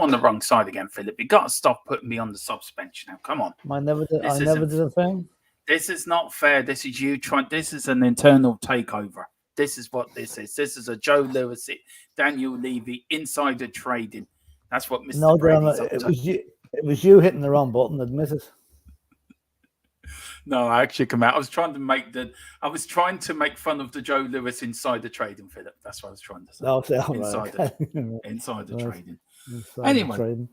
on the wrong side again, Philip. You got to stop putting me on the suspension now. Come on. I never did a thing. This is not fair. This is you trying. This is an internal takeover. This is what this is. This is a Joe Lewis, Daniel Levy, insider trading. That's what Mr. No, Brady's it was you. It was you hitting the wrong button. Admit it. No, I actually come out. I was trying to make fun of the Joe Lewis insider trading, Philip. That's what I was trying to say. Oh, insider trading. Insider trading.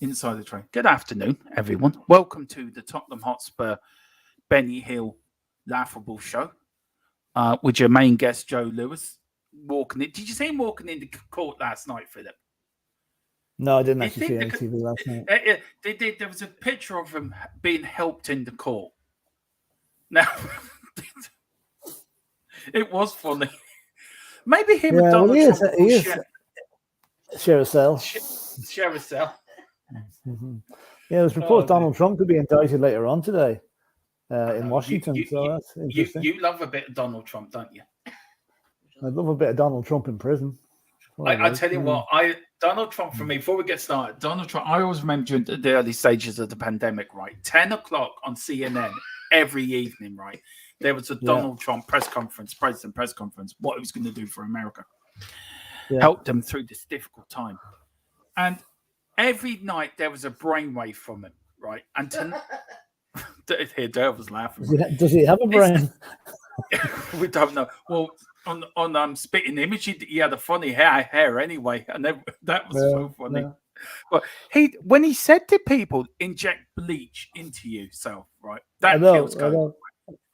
Insider trading. Good afternoon, everyone. Welcome to the Tottenham Hotspur Benny Hill Laughable Show with your main guest, Joe Lewis, walking in. Did you see him walking into court last night, Philip? No, I didn't actually see any TV last night. There was a picture of him being helped into court. Now, it was funny. Maybe him and Donald Trump share a cell. Share a cell. Mm-hmm. Yeah, there's reports Donald Trump could be indicted later on today in Washington. That's interesting. You love a bit of Donald Trump, don't you? I love a bit of Donald Trump in prison. I tell you what, Donald Trump, for me, before we get started, Donald Trump, I always remember during the early stages of the pandemic, right? 10 o'clock on CNN every evening, right? There was a Donald Trump president press conference, what he was going to do for America. Helped them through this difficult time. And every night there was a brainwave from him, right? And here, Dale was laughing. Does he have a brain? We don't know. Well, on Spitting Image, he had a funny hair anyway, and that was so funny. Yeah. But when he said to people, "Inject bleach into yourself," right? That feels good.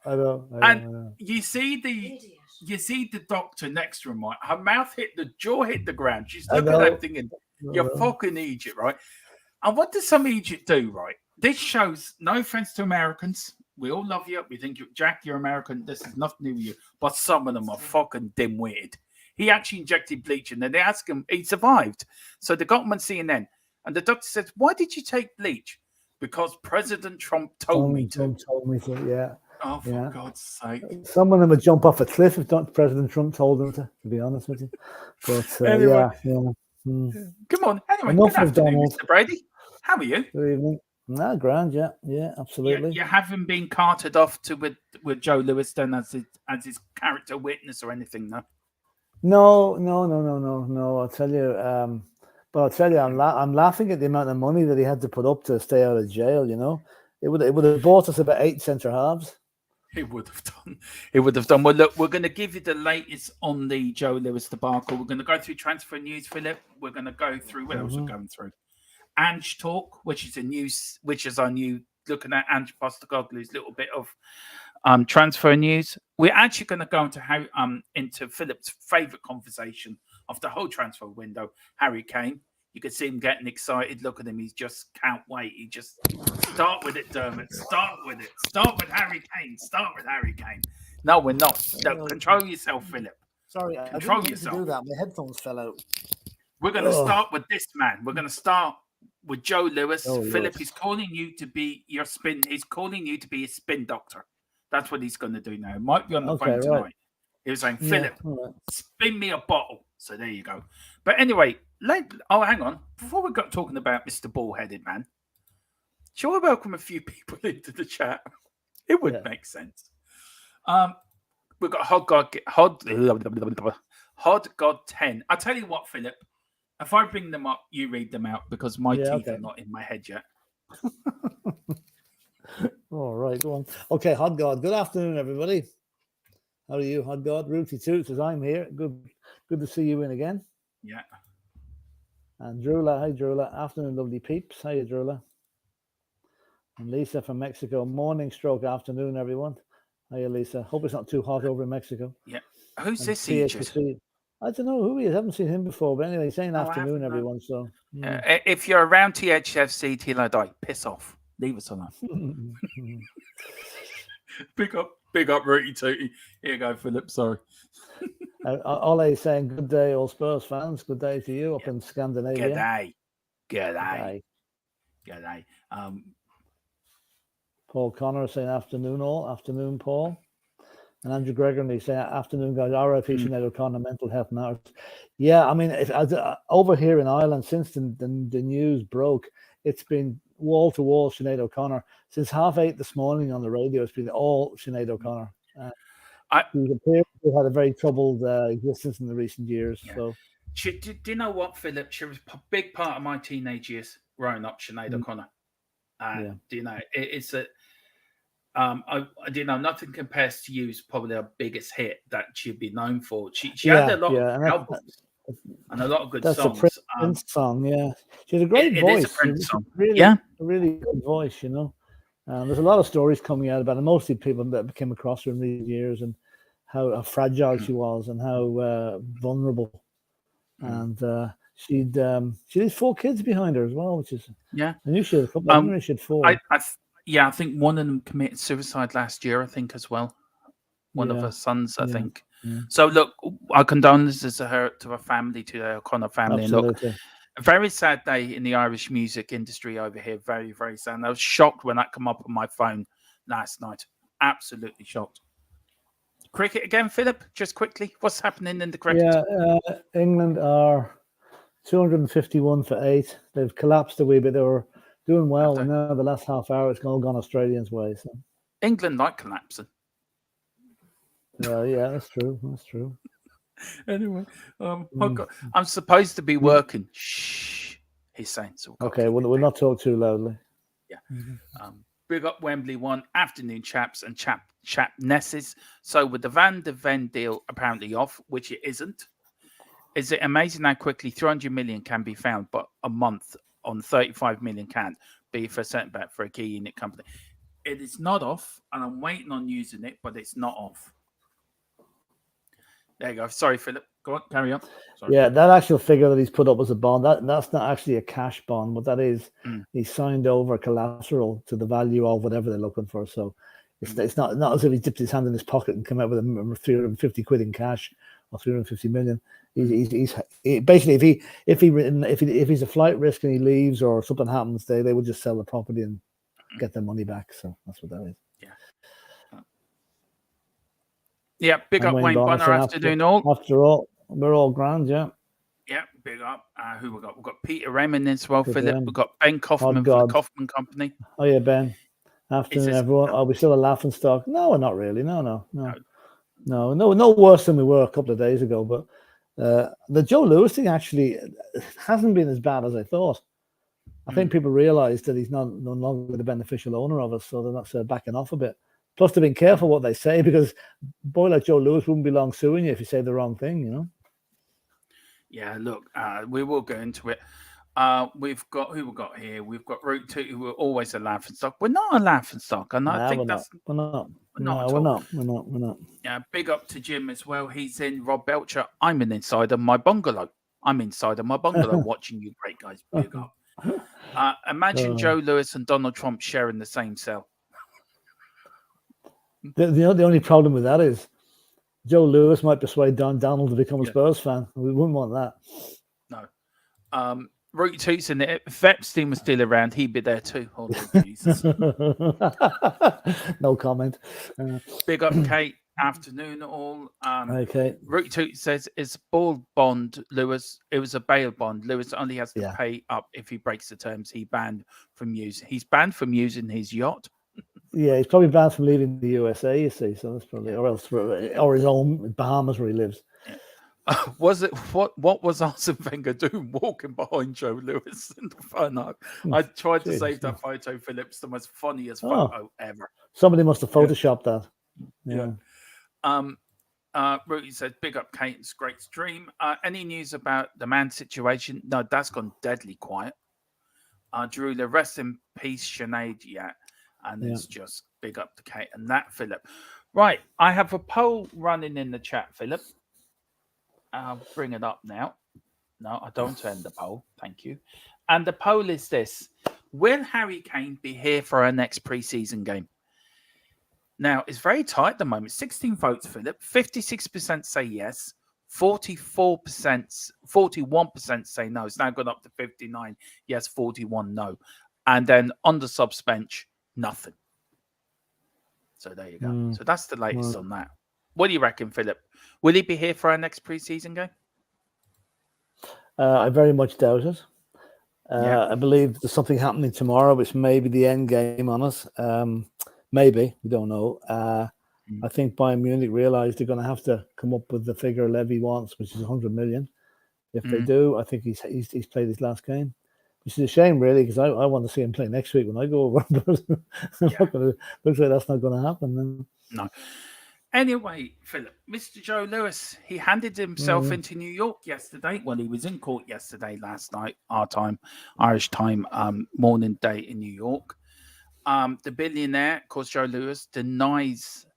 I know. You see the doctor next to him, right? Her jaw hit the ground. She's looking at that thing, and you're fucking Egypt, right? And what does some Egypt do, right? This shows no offense to Americans. We all love you. We think you're American. This is nothing new with you. But some of them are fucking dim-witted. He actually injected bleach, and then they asked him, he survived. So they got him on CNN. And the doctor says, "Why did you take bleach?" "Because President Trump told me to." Told me to, yeah. Oh, for God's sake. Some of them would jump off a cliff if President Trump told them to be honest with you. But anyway. Come on. Anyway, good afternoon, Mr. Brady. How are you? Good evening. No, grand, yeah, absolutely. You haven't been carted off with Joe Lewis then as his character witness or anything, no? No. I'll tell you, I'm laughing at the amount of money that he had to put up to stay out of jail. You know, it would have bought us about 8 centre halves. It would have done. Well, look, we're going to give you the latest on the Joe Lewis debacle. We're going to go through transfer news, Philip. We're going to go through what else we're going through. Ange Talk, which is our new looking at Ange Postecoglou's little bit of transfer news. We're actually going to go into Philip's favourite conversation of the whole transfer window, Harry Kane. You can see him getting excited. Look at him; he just can't wait. He just start with it, Dermot. Start with it. Start with Harry Kane. Start with Harry Kane. No, we're not. No, control yourself, Philip. Sorry, control yourself. To do that. My headphones fell out. We're going to start with this man. We're going to start with Joe Lewis. Philip is calling you to be your spin. He's calling you to be a spin doctor. That's what he's going to do now. It might be on the phone tonight. Right. He was saying, "Philip, spin me a bottle." So there you go. But anyway, hang on. Before we got talking about Mr. Ball-headed Man, shall we welcome a few people into the chat? It would make sense. We've got Hod God 10. I'll tell you what, Philip. If I bring them up, you read them out because my teeth are not in my head yet. All right, go on. Okay, Hod God. Good afternoon, everybody. How are you, Hod God? Rooty Toot says, "I'm here. Good to see you in again." Yeah. And Drula, hi Drula. Afternoon, lovely peeps. How you, Drula? And Lisa from Mexico. Morning stroke afternoon, everyone. How you, Lisa? Hope it's not too hot over in Mexico. Yeah. Who's this Egypt? I don't know who he is. I haven't seen him before, but anyway, saying afternoon, everyone. So if you're around THFC till I die, piss off. Leave us alone. Big up, Rooty Tooty. Here you go, Philip. Sorry. Ole is saying, "Good day, all Spurs fans. Good day to you up in Scandinavia." G'day. Paul Connor saying, "Afternoon, all. Afternoon, Paul." And Andrew Gregory say, afternoon, guys. R.I.P. Sinead O'Connor, mental health matters. Yeah, I mean, over here in Ireland, since the news broke, it's been wall to wall Sinead O'Connor. Since 8:30 this morning on the radio, it's been all Sinead O'Connor. Who appears to have had a very troubled existence in the recent years. Yeah. So, do you know what, Philip? She was a big part of my teenage years growing up, Sinead O'Connor. Do you know, it's a. I do know nothing compares to You's probably her biggest hit that she'd be known for. She had a lot of albums and a lot of good songs. That's a Prince song, yeah. She had a great it voice. Is a Prince song. A really good voice, you know. There's a lot of stories coming out about it. Mostly people that came across her in these years and how fragile she was and how vulnerable. And she had 4 kids behind her as well, which is I knew she had a couple. I knew she had 4. I think one of them committed suicide last year, I think, as well. One of her sons, I think. Yeah. So, look, our condolences to her family, to the O'Connor family. Absolutely. And look, a very sad day in the Irish music industry over here. Very, very sad. And I was shocked when that came up on my phone last night. Absolutely shocked. Cricket again, Philip, just quickly. What's happening in the cricket? Yeah, England are 251 for 8. They've collapsed a wee bit. They were doing well, and now the last half hour it's all gone Australians' way. So England like collapsing. Yeah, that's true. That's true. Anyway, I'm supposed to be working. Shh, he's saying so. Okay, we'll not talk too loudly. Yeah. Big up Wembley 1 afternoon chaps and chapnesses. So with the Van de Ven deal apparently off, which it isn't. Is it amazing how quickly 300 million can be found, but a month on 35 million can't be for a centre back for a key unit company? It is not off, and I'm waiting on using it, but it's not off. There you go. Sorry, Philip. Go on, carry on. Sorry. Yeah, that actual figure that he's put up as a bond, that's not actually a cash bond. What that is, he signed over collateral to the value of whatever they're looking for. So it's not as if he dipped his hand in his pocket and come out with 350 quid in cash or 350 million. He's basically if he's a flight risk and he leaves or something happens, they would just sell the property and get their money back. So that's what that is. Yeah, big up Wayne Bonner afternoon all. After all, we're all grand, yeah. Yeah, big up. Who we got? We've got Peter Raymond as well, Philip. We've got Ben Kaufman from the Kaufman Company. Oh yeah, Ben. Afternoon, everyone. Are we still a laughing stock? No, we're not really. No worse than we were a couple of days ago. But the Joe Lewis thing actually hasn't been as bad as I thought. I think people realise that he's no longer the beneficial owner of us, so they're not backing off a bit. Plus, they're being careful what they say, because a boy like Joe Lewis wouldn't be long suing you if you say the wrong thing, you know? Yeah, look, we will go into it. We've got who we got here. We've got Route 2, who are always a laughing stock. We're not a laughing stock, and I think we're not. Yeah, big up to Jim as well. He's in. Rob Belcher. I'm an insider my bungalow. Watching you, great guys. Big up. Imagine Joe Lewis and Donald Trump sharing the same cell. The only problem with that is Joe Lewis might persuade Donald to become a Spurs fan. We wouldn't want that. No. Route 2's in it. If Epstein was still around, he'd be there too. Oh, Jesus. No comment. Big up, Kate. Afternoon, all. Okay. Route 2 says it's a bail bond, Lewis. It was a bail bond. Lewis only has to pay up if he breaks the terms. He's banned from using his yacht. Yeah, he's probably banned from leaving the USA, you see. So that's probably, or his own Bahamas where he lives. Was it what was Arsene Wenger doing walking behind Joe Lewis in the photo? I tried to save that photo, Philip. It's the most funniest photo ever. Somebody must have photoshopped that. Rudy said, big up Kane's great stream. Any news about the man situation? No, that's gone deadly quiet. Drew, rest in peace, Sinead. Yeah. And it's just big up to Kate and that, Philip. Right, I have a poll running in the chat, Philip. I'll bring it up now. No, I don't end the poll. Thank you. And the poll is this. Will Harry Kane be here for our next pre-season game? Now, it's very tight at the moment. 16 votes, Philip. 56% say yes. 41% say no. It's now gone up to 59. Yes, 41 no. And then on the subs bench, nothing. So there you go. So that's the latest on that. What do you reckon, Philip? Will he be here for our next preseason game? I very much doubt it. Yeah. I believe there's something happening tomorrow, which may be the end game on us. Maybe, we don't know. I think Bayern Munich realised they're going to have to come up with the figure Levy wants, which is 100 million. If they do, I think he's played his last game, which is a shame, really, because I want to see him play next week when I go over. But looks like that's not going to happen. Then. No. Anyway, Philip, Mr. Joe Lewis, he handed himself into New York yesterday. Well, he was in court yesterday, last night, our time, Irish time, morning day in New York. The billionaire, of course, Joe Lewis, denies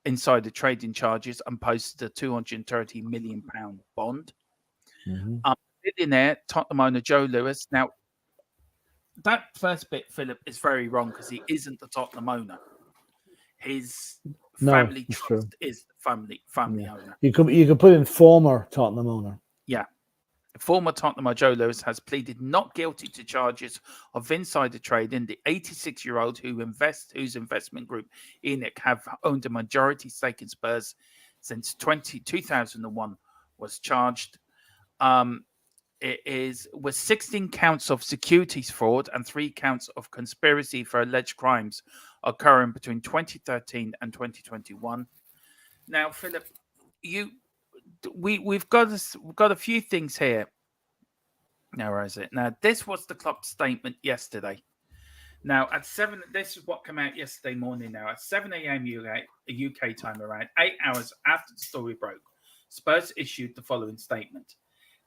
insider trading charges and posted a £230 million bond. Billionaire, Tottenham owner Joe Lewis. Now, that first bit, Philip, is very wrong because he isn't the Tottenham owner. His family trust is the family owner. You could put in former Tottenham owner. Yeah. Former Tottenham Joe Lewis has pleaded not guilty to charges of insider trading. The 86-year-old whose investment group ENIC have owned a majority stake in Spurs since 2001 was charged. It was 16 counts of securities fraud and 3 counts of conspiracy for alleged crimes occurring between 2013 and 2021. Now, Philip, we've got a few things here. Now, where is it? Now, this was the club statement yesterday. Now, at 7, this is what came out yesterday morning. Now, at 7 a.m. UK time, around 8 hours after the story broke, Spurs issued the following statement.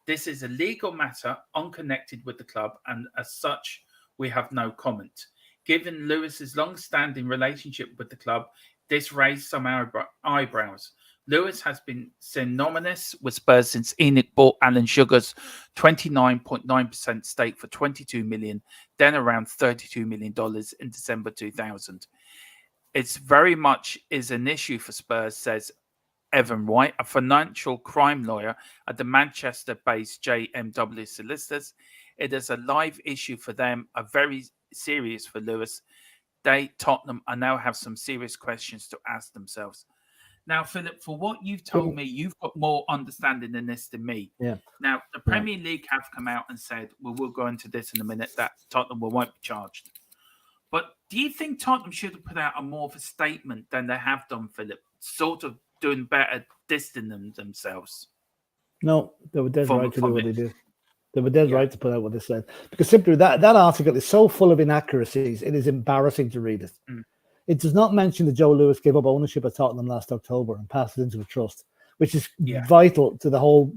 This is a legal matter unconnected with the club, and as such, we have no comment. Given Lewis's long-standing relationship with the club, this raised some eyebrows. Lewis has been synonymous with Spurs since ENIC bought Alan Sugar's 29.9% stake for $22 million, then around $32 million in December 2000. It's very much is an issue for Spurs, says Evan White, a financial crime lawyer at the Manchester-based JMW Solicitors. It is a live issue for them, a very serious for Lewis. Tottenham, now have some serious questions to ask themselves. Now, Philip, for what you've told me, you've got more understanding in this than me. Yeah. Now, the Premier League have come out and said, well, we'll go into this in a minute, that Tottenham won't be charged. But do you think Tottenham should have put out a more of a statement than they have done, Philip, sort of doing better distancing themselves? No, they were dead right to do what they did. They were dead right to put out what they said. Because simply that article is so full of inaccuracies, it is embarrassing to read it. It does not mention that Joe Lewis gave up ownership of Tottenham last October and passed it into a trust, which is vital to the whole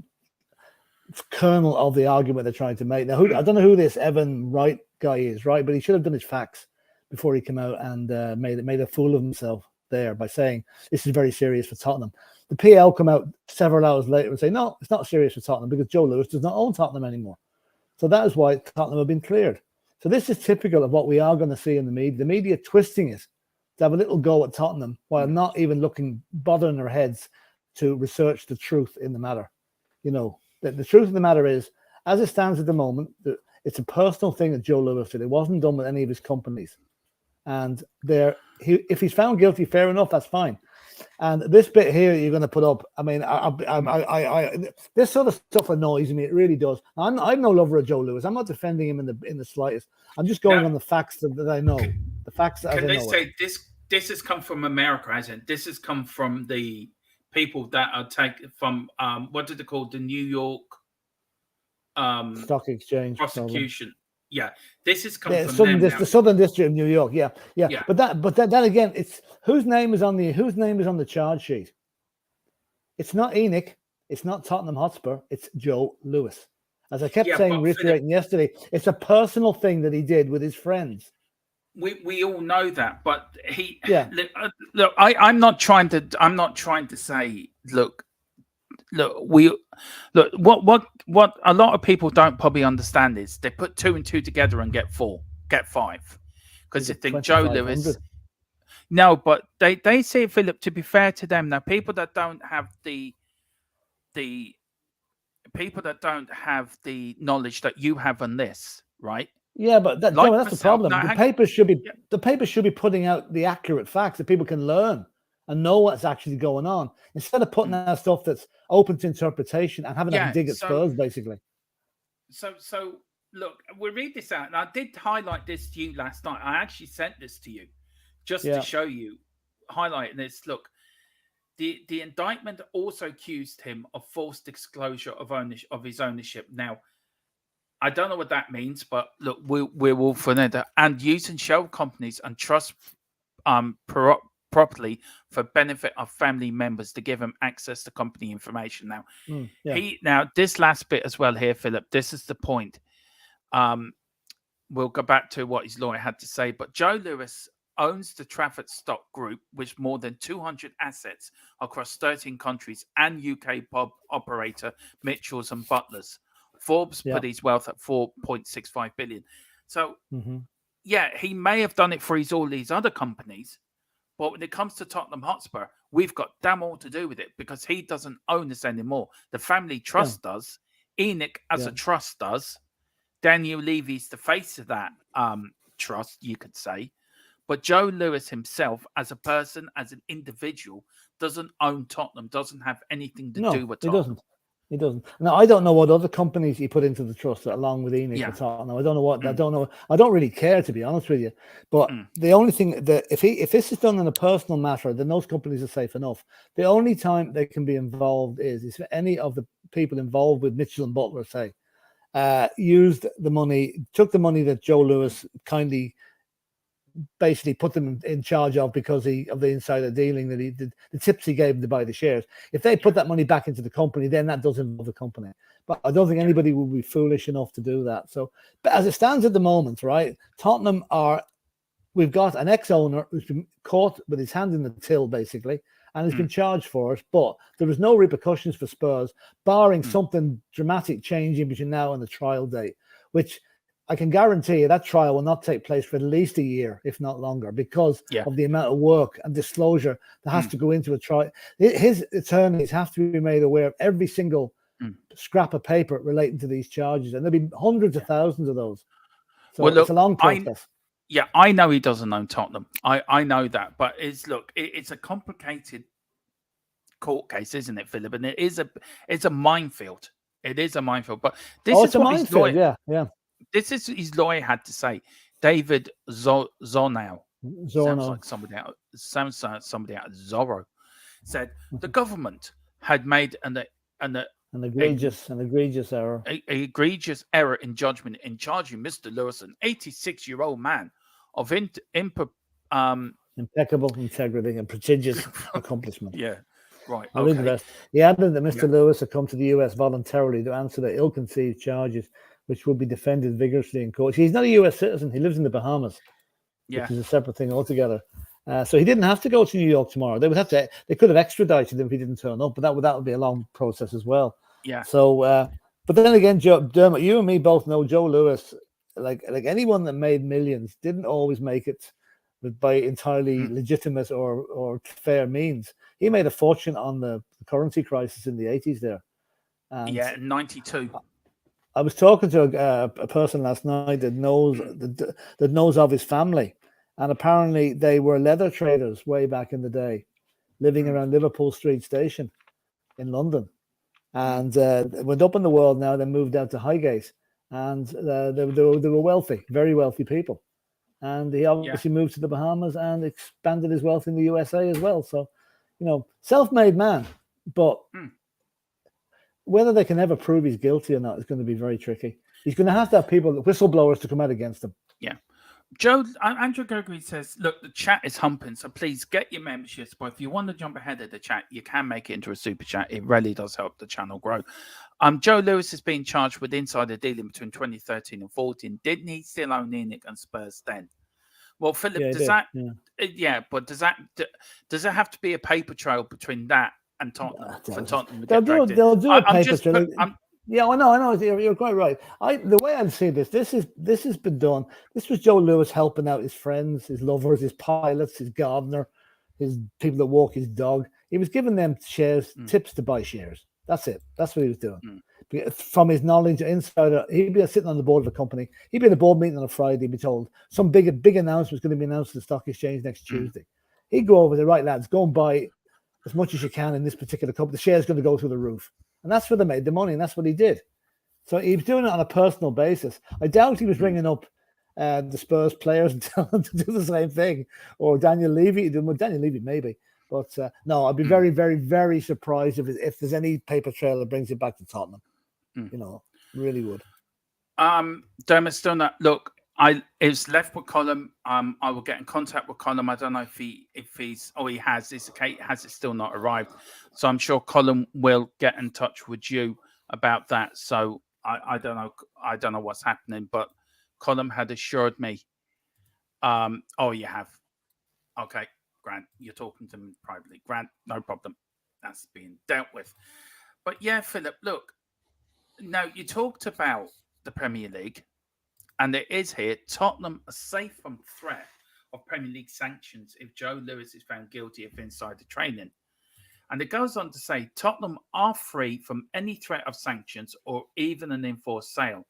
kernel of the argument they're trying to make. Now, I don't know who this Evan Wright guy is, right? But he should have done his facts before he came out and made a fool of himself there by saying this is very serious for Tottenham. The PL come out several hours later and say, no, it's not serious for Tottenham because Joe Lewis does not own Tottenham anymore. So that is why Tottenham have been cleared. So this is typical of what we are going to see in the media. The media twisting it to have a little go at Tottenham while not even bothering their heads to research the truth in the matter. You know, the truth of the matter is, as it stands at the moment, it's a personal thing that Joe Lewis did. It wasn't done with any of his companies. And if he's found guilty, fair enough, that's fine. And this bit here you're going to put up, I mean, this sort of stuff annoys me. It really does. I'm no lover of Joe Lewis. I'm not defending him in the slightest. I'm just going on the facts that I know. The facts that I know. Can they say this has come from America, hasn't it? This has come from the people that are taken from what did they call the New York Stock Exchange prosecution. Problem. Yeah, this has come from them the Southern District of New York. Yeah. But then again, it's whose name is on the charge sheet. It's not ENIC. It's not Tottenham Hotspur. It's Joe Lewis. As I kept reiterating yesterday, it's a personal thing that he did with his friends. We all know that, but look. I'm not trying to say what a lot of people don't probably understand is they put 2 and 2 together and get 5 because they think Joe Lewis. No, but they say, Philip, to be fair to them, now people that don't have the knowledge that you have on this, right? Yeah, but that's the problem. The papers should be putting out the accurate facts that people can learn and know what's actually going on, instead of putting out stuff that's open to interpretation and having to dig at Spurs, basically. So look, we'll read this out, and I did highlight this to you last night. I actually sent this to you just to show you, highlighting this. Look, the indictment also accused him of false disclosure of his ownership. Now, I don't know what that means, but look, we're all for that. And using shell companies and trust properly for benefit of family members to give him access to company information. Now, now this last bit as well here, Philip. This is the point. We'll go back to what his lawyer had to say, but Joe Lewis owns the Trafford Stock Group, with more than 200 assets across 13 countries, and UK pub operator Mitchells and Butlers. Forbes put his wealth at 4.65 billion. So, he may have done it for all these other companies, but when it comes to Tottenham Hotspur, we've got damn all to do with it, because he doesn't own us anymore. The family trust does. Enoch as a trust does. Daniel Levy's the face of that trust, you could say. But Joe Lewis himself, as a person, as an individual, doesn't own Tottenham, doesn't have anything to do with Tottenham. He doesn't. Now, I don't know what other companies he put into the trust along with Enoch for Tottenham. I don't know what. I don't know. I don't really care, to be honest with you. But the only thing that if this is done in a personal matter, then those companies are safe enough. The only time they can be involved is if any of the people involved with Mitchell and Butler, say, used the money, took the money that Joe Lewis kindly basically put them in charge of because of the insider dealing that he did, the tips he gave them to buy the shares. If they put that money back into the company, then that does involve the company. But I don't think anybody would be foolish enough to do that. So, but as it stands at the moment, right, Tottenham we've got an ex-owner who's been caught with his hand in the till, basically, and has been charged for it. But there was no repercussions for Spurs, barring something dramatic changing between now and the trial date, which I can guarantee you that trial will not take place for at least a year, if not longer, because of the amount of work and disclosure that has to go into a trial. His attorneys have to be made aware of every single scrap of paper relating to these charges, and there'll be hundreds of thousands of those. So it's a long process. I know he doesn't own Tottenham. I know that, but it's a complicated court case, isn't it, Philip? And it's a minefield. It is a minefield. But this is a minefield. This is his lawyer had to say. David Zornow. Sounds like somebody out of Zorro. Said the government had made an egregious error. An egregious error in judgment in charging Mr. Lewis, an 86-year-old man of impeccable integrity and prodigious accomplishment. Right. I'll read the rest. He added that Mr. Lewis had come to the US voluntarily to answer the ill-conceived charges, which will be defended vigorously in court. He's not a US citizen. He lives in the Bahamas, which is a separate thing altogether. So he didn't have to go to New York tomorrow. They could have extradited him if he didn't turn up, but that would be a long process as well. Yeah. So, but then again, Dermot, you and me both know Joe Lewis, like anyone that made millions, didn't always make it by entirely legitimate or fair means. He made a fortune on the currency crisis in the 80s there. And in 92. I was talking to a person last night that knows of his family, and apparently they were leather traders way back in the day, living around Liverpool Street Station in London, and went up in the world. Now they moved out to Highgate, and they were wealthy, very wealthy people, and he obviously moved to the Bahamas and expanded his wealth in the USA as well. So, self-made man, but. Whether they can ever prove he's guilty or not is going to be very tricky. He's going to have people, whistleblowers, to come out against him. Yeah. Joe, Andrew Gregory says, look, the chat is humping, so please get your memberships. But if you want to jump ahead of the chat, you can make it into a super chat. It really does help the channel grow. Joe Lewis is being charged with insider dealing between 2013 and 14. Didn't he still own Enoch and Spurs then? Well, Philip, does that have to be a paper trail between that and Tottenham for Tottenham? They'll do a paper trail. Yeah, I know. You're quite right. The way I'd see this has been done. This was Joe Lewis helping out his friends, his lovers, his pilots, his gardener, his people that walk his dog. He was giving them shares, tips to buy shares. That's it. That's what he was doing. From his knowledge, insider, he'd be sitting on the board of a company. He'd be in a board meeting on a Friday, be told some big announcement is going to be announced at the stock exchange next Tuesday. He'd go over the right lads, go and buy as much as you can in this particular company. The share's going to go through the roof. And that's where they made the money, and that's what he did. So he was doing it on a personal basis. I doubt he was ringing up the Spurs players and telling them to do the same thing, or Daniel Levy. Well, Daniel Levy maybe, but no, I'd be very, very, very surprised if there's any paper trail that brings it back to Tottenham. You know, really would. Dermot still not. Look, it's left with Colin. I will get in contact with Colin. I don't know if he's he has. Has it still not arrived? So I'm sure Colin will get in touch with you about that. So I don't know. I don't know what's happening, but Colin had assured me. Oh, you have. Okay, Grant, you're talking to him privately. Grant, no problem. That's being dealt with. But yeah, Philip, look. Now you talked about the Premier League. And it is here, Tottenham are safe from threat of Premier League sanctions if Joe Lewis is found guilty of insider trading. And it goes on to say, Tottenham are free from any threat of sanctions or even an enforced sale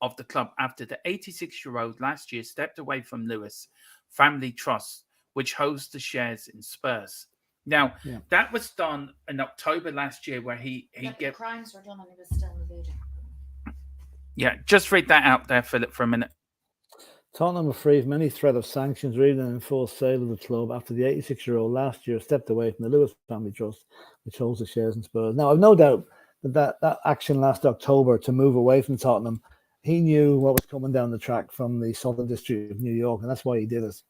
of the club after the 86-year-old last year stepped away from Lewis Family Trust, which holds the shares in Spurs. Now, that was done in October last year where the crimes were done and he was still evading. Yeah, just read that out there, Philip, for a minute. Tottenham were free from any threat of sanctions or even an enforced sale of the club after the 86-year-old last year stepped away from the Lewis Family Trust, which holds the shares in Spurs. Now, I've no doubt that action last October to move away from Tottenham, he knew what was coming down the track from the Southern District of New York, and that's why he did it.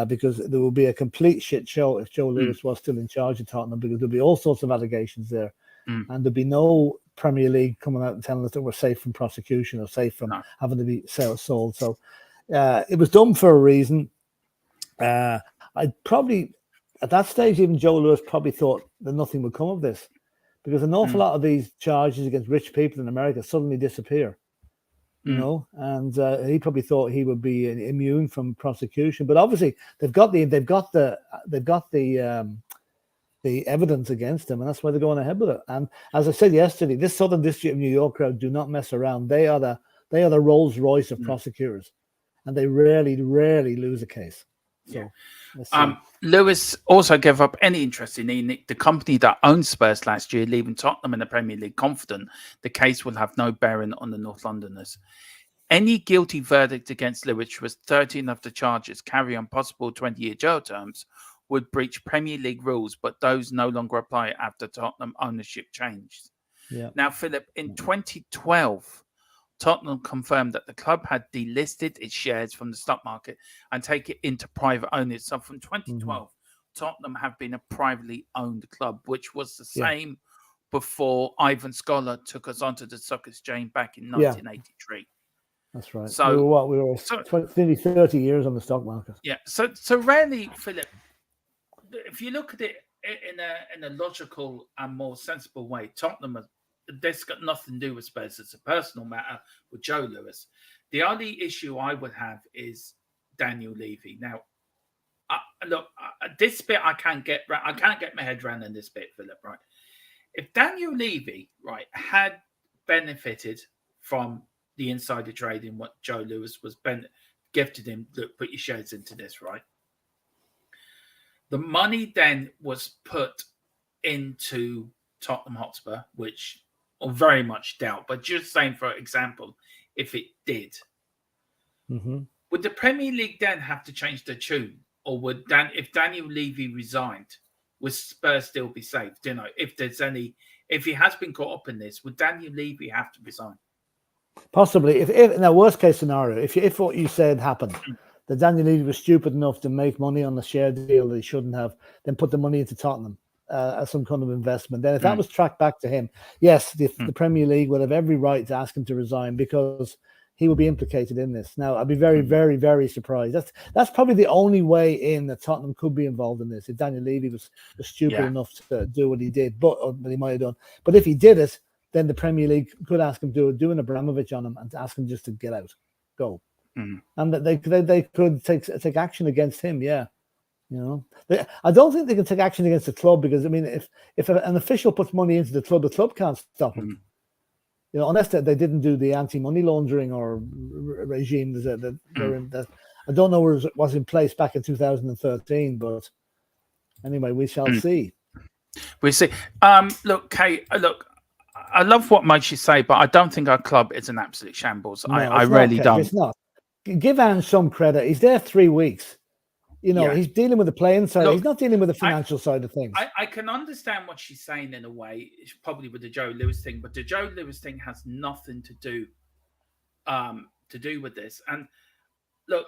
Because there would be a complete shit show if Joe Lewis was still in charge of Tottenham, because there'd be all sorts of allegations there, and there'd be no Premier League coming out and telling us that we're safe from prosecution or safe from having to be sold. So it was done for a reason. I'd probably, at that stage, even Joe Lewis probably thought that nothing would come of this, because an awful lot of these charges against rich people in America suddenly disappear. You know, and he probably thought he would be immune from prosecution. But obviously, they've got the evidence against him, and that's why they're going ahead with it. And as I said yesterday, this Southern District of New York crowd do not mess around. They are the Rolls Royce of prosecutors, and they rarely lose a case. So, Lewis also gave up any interest in the company that owned Spurs last year, leaving Tottenham in the Premier League confident the case will have no bearing on the North Londoners. Any guilty verdict against Lewis, was 13 of the charges carry on possible 20-year jail terms, would breach Premier League rules, but those no longer apply after Tottenham ownership changed. Now, Philip, in 2012, Tottenham confirmed that the club had delisted its shares from the stock market and take it into private ownership. So from 2012, Tottenham have been a privately owned club, which was the same before Ivan Scholar took us onto the stock exchange back in 1983. That's right. So we were 20, 30 years on the stock market. Yeah. So really, Philip, if you look at it in a logical and more sensible way, Tottenham, this got nothing to do with Spurs. It's a personal matter with Joe Lewis. The only issue I would have is Daniel Levy. Now, look, this bit I can't get my head around in this bit, Philip. Right? If Daniel Levy, right, had benefited from the insider trading, what Joe Lewis was gifted him, look, put your shares into this, right? The money then was put into Tottenham Hotspur, which I very much doubt, but just saying, for example, if it did, would the Premier League then have to change the tune? Or would if Daniel Levy resigned, would Spurs still be safe? Do you know, if he has been caught up in this, would Daniel Levy have to resign? Possibly. If in a worst case scenario, if what you said happened, that Daniel Levy was stupid enough to make money on the share deal that he shouldn't have, then put the money into Tottenham as some kind of investment. Then if that was tracked back to him, yes, the Premier League would have every right to ask him to resign, because he would be implicated in this. Now, I'd be very, very, very surprised. That's probably the only way in that Tottenham could be involved in this, if Daniel Levy was stupid enough to do what he did, but he might have done. But if he did it, then the Premier League could ask him to do an Abramovich on him and ask him just to get out, go. And that they could take action against him. Yeah, you know, I don't think they can take action against the club, because I mean, if an official puts money into the club can't stop him. You know, unless they didn't do the anti-money laundering or regime that I don't know was in place back in 2013, but Anyway, we shall see. We see. Look, Kate. Look, I love what makes you say, but I don't think our club is an absolute shambles. No, I it's really not, don't. It's not. Give Ange some credit. He's there 3 weeks. You know, he's dealing with the playing side. Look, he's not dealing with the financial side of things. I can understand what she's saying in a way. It's probably with the Joe Lewis thing, but the Joe Lewis thing has nothing to do with this. And look,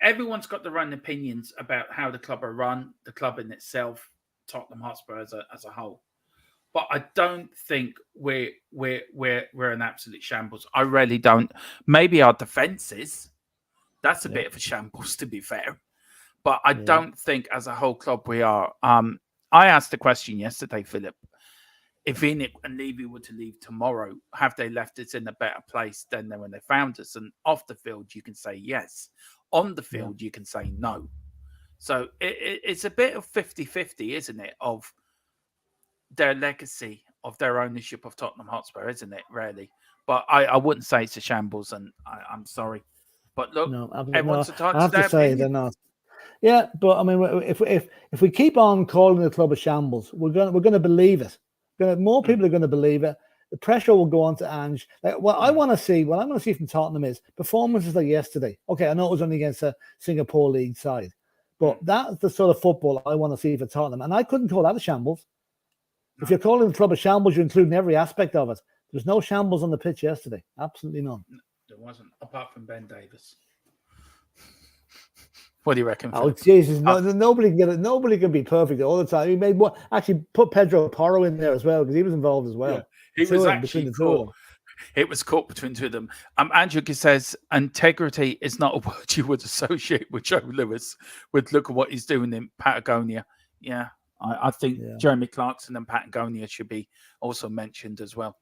everyone's got their own opinions about how the club are run, the club in itself, Tottenham Hotspur as a whole. But I don't think we're an absolute shambles. I really don't. Maybe our defence is. That's a bit of a shambles, to be fair. But I don't think as a whole club we are. I asked the question yesterday, Philip. If Enoch and Levy were to leave tomorrow, have they left us in a better place than when they found us? And off the field, you can say yes. On the field, you can say no. So it's a bit of 50-50, isn't it, of their legacy, of their ownership of Tottenham Hotspur, isn't it, really? But I wouldn't say it's a shambles, and I'm sorry. But look, everyone's entitled I have to their to say opinion. they're not. Yeah, but I mean, if we keep on calling the club a shambles, we're going to believe it. More people are going to believe it. The pressure will go on to Ange. Like, what I want to see from Tottenham is performances like yesterday. Okay, I know it was only against a Singapore League side, but that's the sort of football I want to see for Tottenham. And I couldn't call that a shambles. If you're calling the club a shambles, you're including every aspect of it. There's no shambles on the pitch yesterday. Absolutely none. There wasn't, apart from Ben Davis. What do you reckon? Oh, Jesus. Nobody can get it. Nobody can be perfect all the time. He made one. Actually, put Pedro Porro in there as well because he was involved as well. Yeah, he was actually caught. It was caught between two of them. Andrew says, integrity is not a word you would associate with Joe Lewis. Look at what he's doing in Patagonia. Yeah, I think Jeremy Clarkson and Patagonia should be also mentioned as well.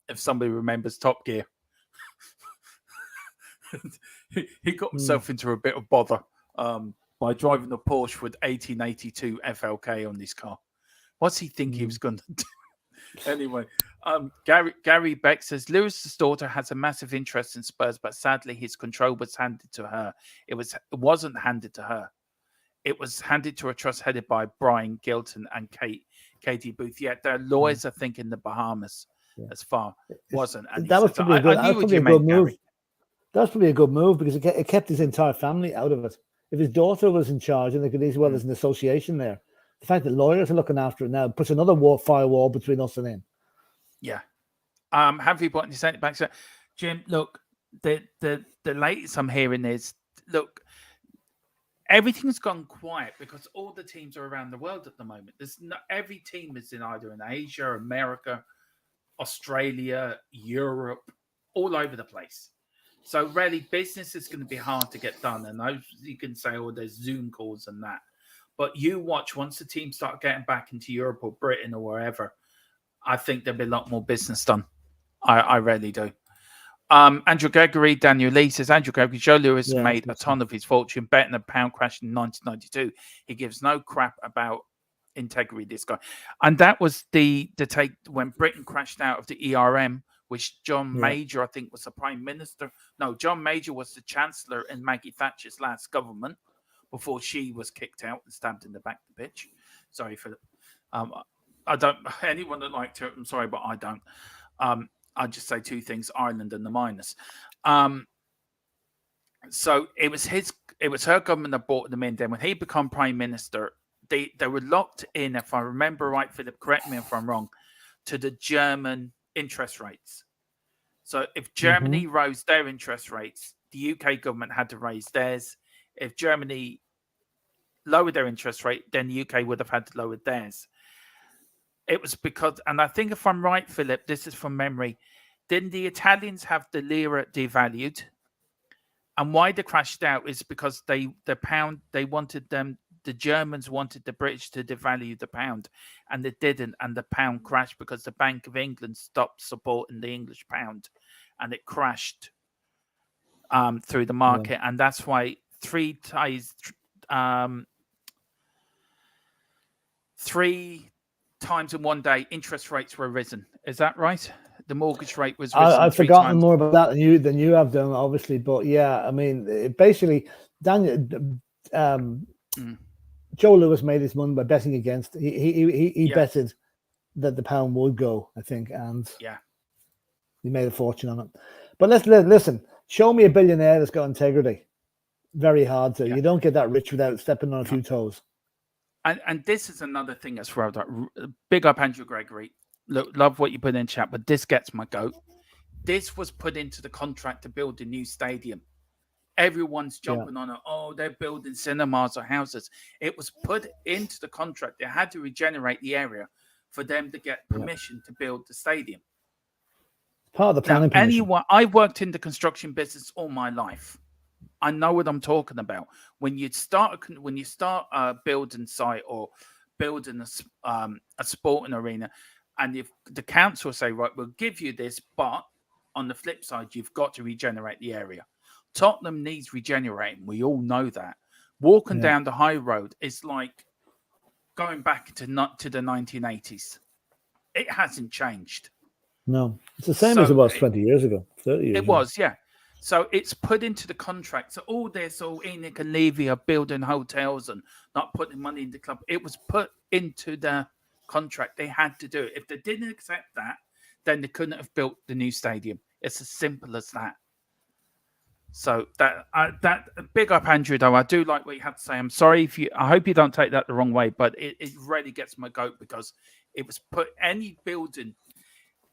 If somebody remembers Top Gear. He got himself into a bit of bother by driving a Porsche with 1882 FLK on his car. What's he think he was going to do? Anyway, Gary Beck says Lewis's daughter has a massive interest in Spurs, but sadly his control was handed to her. It wasn't handed to her. It was handed to a trust headed by Brian Gilton and Katie Booth. Yet their lawyers are thinking the Bahamas as far wasn't. And that was probably a good move. Gary. That's probably a good move because it kept his entire family out of it. If his daughter was in charge, and they could easily, there's an association there. The fact that lawyers are looking after it now puts another firewall between us and him. Yeah. Have you brought sent it back? So, Jim, look, the latest I'm hearing is, look, everything's gone quiet because all the teams are around the world at the moment. Every team is in either in Asia, America, Australia, Europe, all over the place. So really, business is going to be hard to get done. And you can say, oh, there's Zoom calls and that. But you watch, once the teams start getting back into Europe or Britain or wherever, I think there'll be a lot more business done. I really do. Andrew Gregory, Daniel Lee says, Andrew Gregory, Joe Lewis made a ton of his fortune betting a pound crash in 1992. He gives no crap about integrity, this guy. And that was the take when Britain crashed out of the ERM, which John Major, I think, was the Prime Minister. No, John Major was the Chancellor in Maggie Thatcher's last government before she was kicked out and stabbed in the back of the pitch. Sorry, Philip. I don't, anyone that liked her, I'm sorry, but I don't. I'll just say two things, Ireland and the miners. So it was her government that brought them in. Then when he became Prime Minister, they were locked in, if I remember right, Philip, correct me if I'm wrong, to the German interest rates. So if Germany rose their interest rates, the UK government had to raise theirs. If Germany lowered their interest rate, then the UK would have had to lower theirs. It was because, and I think if I'm right, Philip, this is from memory, didn't the Italians have the lira devalued? And why they crashed out is because the Germans wanted the British to devalue the pound, and they didn't, and the pound crashed because the Bank of England stopped supporting the English pound, and it crashed through the market, and that's why three times in one day interest rates were risen. Is that right? The mortgage rate was risen. I've forgotten more about that than you have done, obviously, but yeah, I mean, basically, Daniel. Joe Lewis made his money by betting against. He Yeah. betted that the pound would go, I think, and Yeah. he made a fortune on it. But listen. Show me a billionaire that's got integrity. Very hard to. Yeah. You don't get that rich without stepping on a few toes. And this is another thing as well. Like, big up Andrew Gregory. Look, love what you put in chat, but this gets my goat. This was put into the contract to build a new stadium. Everyone's jumping on it. Oh, they're building cinemas or houses. It was put into the contract. They had to regenerate the area for them to get permission to build the stadium. Part of the planning permission. I've worked in the construction business all my life. I know what I'm talking about. When you start a building site or building a sporting arena, and if the council say, right, we'll give you this, but on the flip side, you've got to regenerate the area. Tottenham needs regenerating. We all know that. Walking down the high road is like going back to the 1980s. It hasn't changed. No, it's the same as it was 20 years ago, 30 years It ago. was, yeah. So it's put into the contract. So all Enoch and Levy are building hotels and not putting money in the club. It was put into the contract. They had to do it. If they didn't accept that, then they couldn't have built the new stadium. It's as simple as that. So that big up Andrew, though. I do like what you had to say. I'm sorry I hope you don't take that the wrong way, but it really gets my goat because it was put any building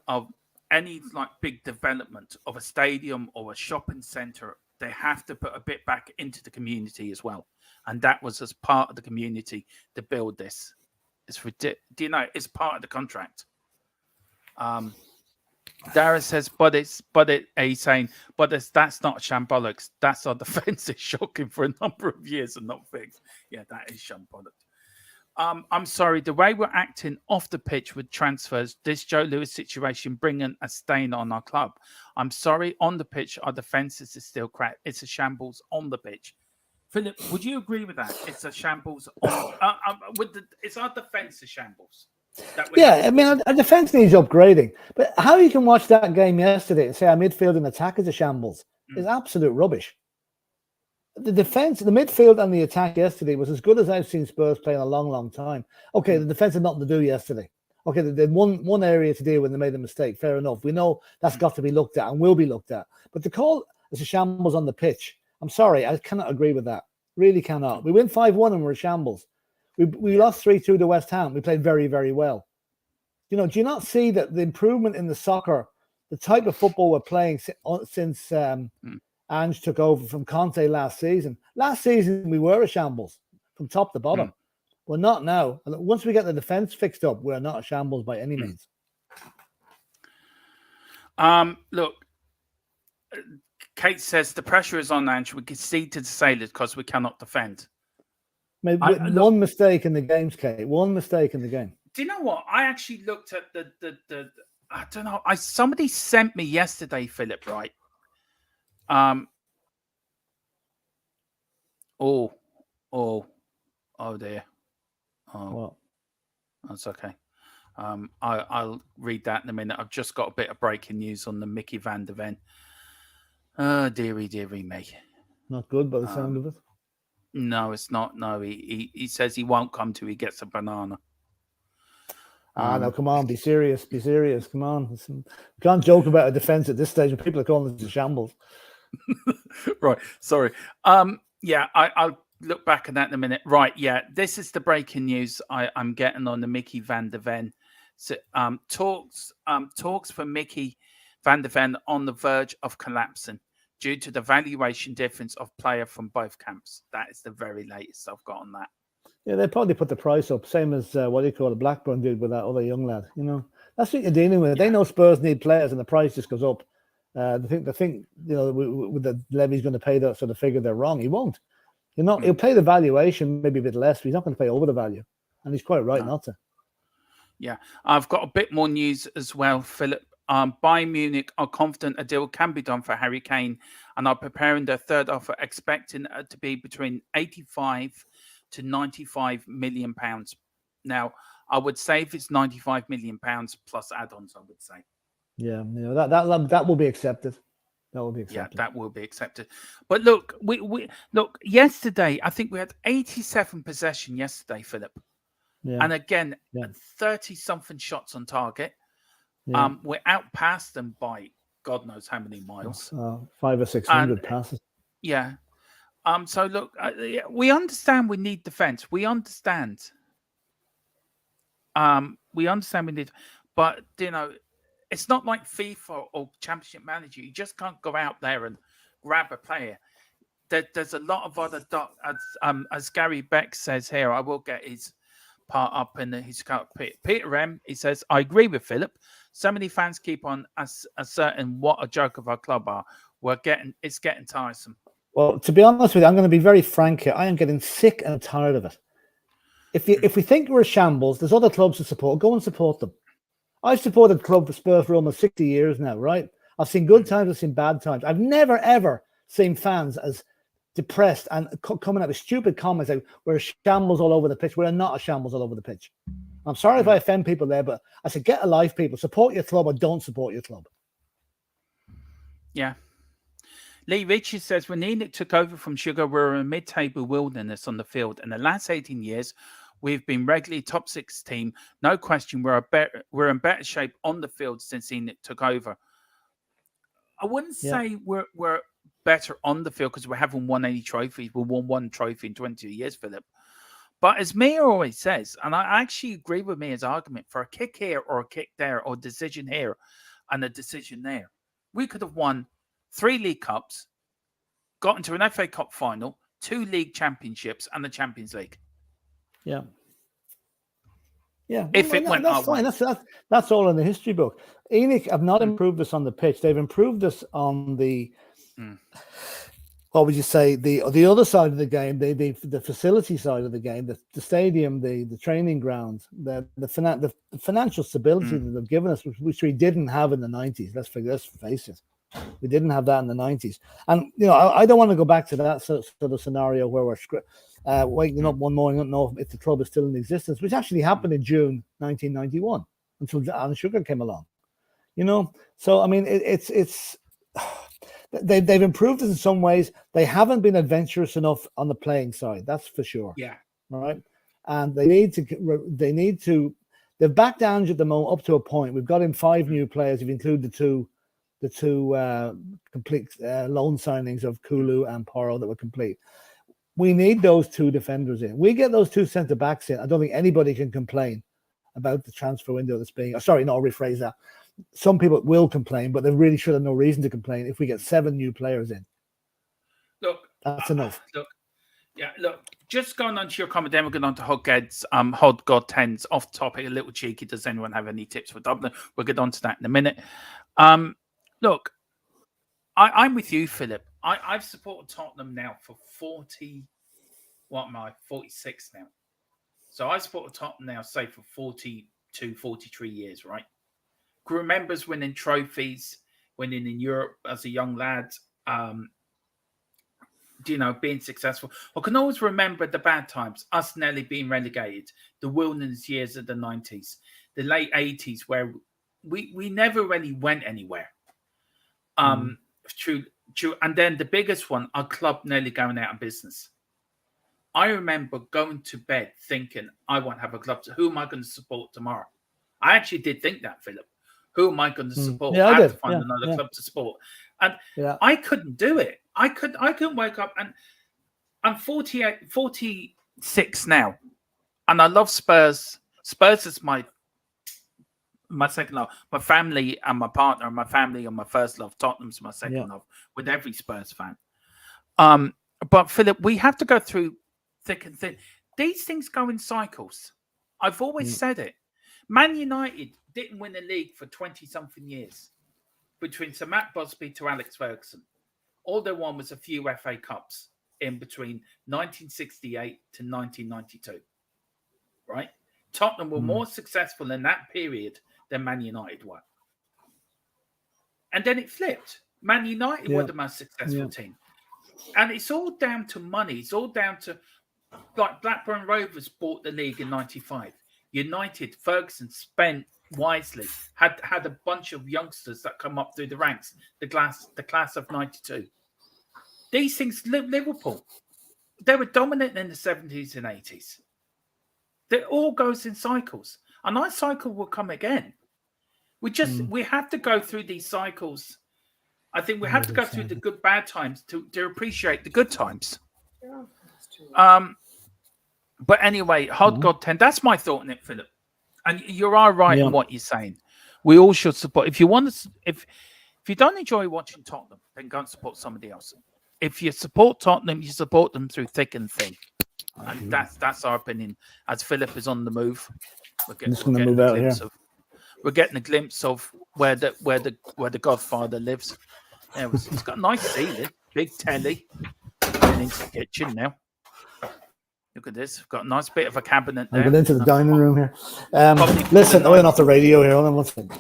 of any like big development of a stadium or a shopping center, they have to put a bit back into the community as well. And that was as part of the community to build this. It's ridiculous. Do you know it's part of the contract? Dara says, that's not shambolics. That's our defense is shocking for a number of years and not fixed. Yeah, that is shambolic. I'm sorry, the way we're acting off the pitch with transfers, this Joe Lewis situation bringing a stain on our club. I'm sorry, on the pitch, our defenses is still crap. It's a shambles on the pitch. Philip, would you agree with that? It's a shambles on it's our defense a shambles. Yeah, I mean, our defense needs upgrading. But how you can watch that game yesterday and say our midfield and attack is a shambles is absolute rubbish. The defense, the midfield and the attack yesterday was as good as I've seen Spurs play in a long, long time. Okay, the defense had nothing to do yesterday. Okay, they had one area to deal with and they made a mistake. Fair enough. We know that's got to be looked at and will be looked at. But to call as a shambles on the pitch, I'm sorry, I cannot agree with that. Really cannot. We win 5-1 and we're a shambles. We lost 3-2 to West Ham. We played very, very well. You know, do you not see that the improvement in the soccer, the type of football we're playing since Ange took over from Conte last season? Last season, we were a shambles from top to bottom. We're not now. And once we get the defense fixed up, we're not a shambles by any means. Look, Kate says the pressure is on Ange. We concede to the Sailors because we cannot defend. Maybe one mistake in the games, Kate. One mistake in the game. Do you know what? I actually looked at the I don't know. Somebody sent me yesterday, Philip, right? Oh dear. Oh, what? That's okay. I'll read that in a minute. I've just got a bit of breaking news on the Mickey van der Ven. Oh, dearie me. Not good by the sound of it. No, it's not. No, he says he won't come till he gets a banana. No, come on, be serious. Come on. Listen, we can't joke about a defense at this stage when people are calling it a shambles. Right, sorry. Yeah, I'll look back at that in a minute. Right, yeah, this is the breaking news I'm getting on the Mickey van der Ven. So, talks for Mickey van der Ven on the verge of collapsing due to the valuation difference of player from both camps. That is the very latest I've got on that. Yeah, they probably put the price up, same as Blackburn did with that other young lad. You know, that's what you're dealing with. Yeah. They know Spurs need players, and the price just goes up. They think you know, with the Levy's going to pay that sort of figure. They're wrong. He won't. He'll pay the valuation, maybe a bit less, but he's not going to pay over the value, and he's quite right not to. Yeah, I've got a bit more news as well, Philip. Bayern Munich are confident a deal can be done for Harry Kane, and are preparing their third offer, expecting it to be between 85 to 95 million pounds. Now, I would say if it's 95 million pounds plus add-ons, I would say. Yeah, you know, that will be accepted. That will be Yeah, accepted. that will be accepted. But look, we look yesterday. I think we had 87 possession yesterday, Philip, Yeah. and again, Yeah. 30-something shots on target. Yeah. We're out past them by God knows how many miles. 500 or 600 passes. Yeah. So look, we understand we need defense. We understand. We understand we need, but it's not like FIFA or Championship Manager. You just can't go out there and grab a player. There's a lot of other as Gary Beck says here. I will get his part up in his cockpit. Peter M. He says, I agree with Philip. So many fans keep on asserting what a joke of our club are. It's getting tiresome. Well, to be honest with you, I'm going to be very frank here. I am getting sick and tired of it. If we think we're a shambles, there's other clubs to support. Go and support them. I've supported club for Spurs for almost 60 years now, right? I've seen good times, I've seen bad times. I've never, ever seen fans as depressed and coming out with stupid comments like we're shambles all over the pitch. We're not a shambles all over the pitch. I'm sorry if I offend people there, but I said, get a life, people. Support your club or don't support your club. Yeah. Lee Richards says, when Enoch took over from Sugar, we were a mid-table wilderness on the field. In the last 18 years, we've been regularly top 6 team. No question, we're in better shape on the field since Enoch took over. I wouldn't say we're better on the field because we haven't won any trophies. We won 1 trophy in 22 years, Philip. But as Mia always says, and I actually agree with Mia's argument, for a kick here or a kick there or a decision here and a decision there, we could have won 3 League Cups, got into an FA Cup final, 2 League Championships, and the Champions League. Yeah. Yeah. If it went that's our fine. way. That's all in the history book. Enoch have not improved us on the pitch. They've improved us on the what would you say, the other side of the game, the facility side of the game, the stadium, the training grounds, the financial stability that they've given us, which we didn't have in the 90s. Let's face it. We didn't have that in the 90s. And, I don't want to go back to that sort of scenario where we're waking up one morning, don't know if the club is still in existence, which actually happened in June 1991 until Alan Sugar came along. So, I mean, it's they've improved us in some ways. They haven't been adventurous enough on the playing side. That's for sure. Yeah. Right. And they've backed down at the moment up to a point. We've got in 5 new players. If you include the two complete loan signings of Kulu and Porro that were complete. We need those 2 defenders in. We get those 2 centre backs in. I don't think anybody can complain about the transfer window that's being. Sorry, no, I'll rephrase that. Some people will complain, but they really should have no reason to complain if we get 7 new players in. Look, that's enough. Look. Just going on to your comment, then we're going on to Hoghead's Hod God 10s off topic, a little cheeky. Does anyone have any tips for Dublin? We'll get on to that in a minute. Look, I'm with you, Philip. I've supported Tottenham now for 46 now. So I supported Tottenham now, say, for 42, 43 years, right? Remembers winning trophies, winning in Europe as a young lad, being successful. I can always remember the bad times, us nearly being relegated, the wilderness years of the 90s, the late 80s, where we never really went anywhere. True. And then the biggest one, our club nearly going out of business. I remember going to bed thinking, I won't have a club. Who am I going to support tomorrow? I actually did think that, Philip. Who am I going to support? Yeah, I did. have to find another club to support. And I couldn't do it. I couldn't wake up. And I'm 46 now. And I love Spurs. Spurs is my second love. My family and my partner and my family are my first love. Tottenham's my second love, with every Spurs fan. But Philip, we have to go through thick and thin. These things go in cycles. I've always said it. Man United didn't win the league for 20-something years. Between Sir Matt Busby to Alex Ferguson. All they won was a few FA Cups in between 1968 to 1992. Right? Tottenham were more successful in that period than Man United were. And then it flipped. Man United were the most successful team. And it's all down to money. It's all down to, like, Blackburn Rovers bought the league in 95. United, Ferguson spent wisely. Had a bunch of youngsters that come up through the ranks. The class of '92. These things, Liverpool, they were dominant in the 70s and 80s. It all goes in cycles, and our cycle will come again. We have to go through these cycles. I think we have to go through the good bad times to appreciate the good times. But anyway, Hot God 10. That's my thought on it, Philip. And you are right in what you're saying. We all should support. If you want to, if you don't enjoy watching Tottenham, then go and support somebody else. If you support Tottenham, you support them through thick and thin. And that's our opinion. As Philip is on the move, we're getting a glimpse of where the Godfather lives. Yeah, it's got a nice ceiling, big telly. Getting into the kitchen now. Look at this. We've got a nice bit of a cabinet there. I'll get into the dining room here. Listen, we're not the radio here. Hold on, one second.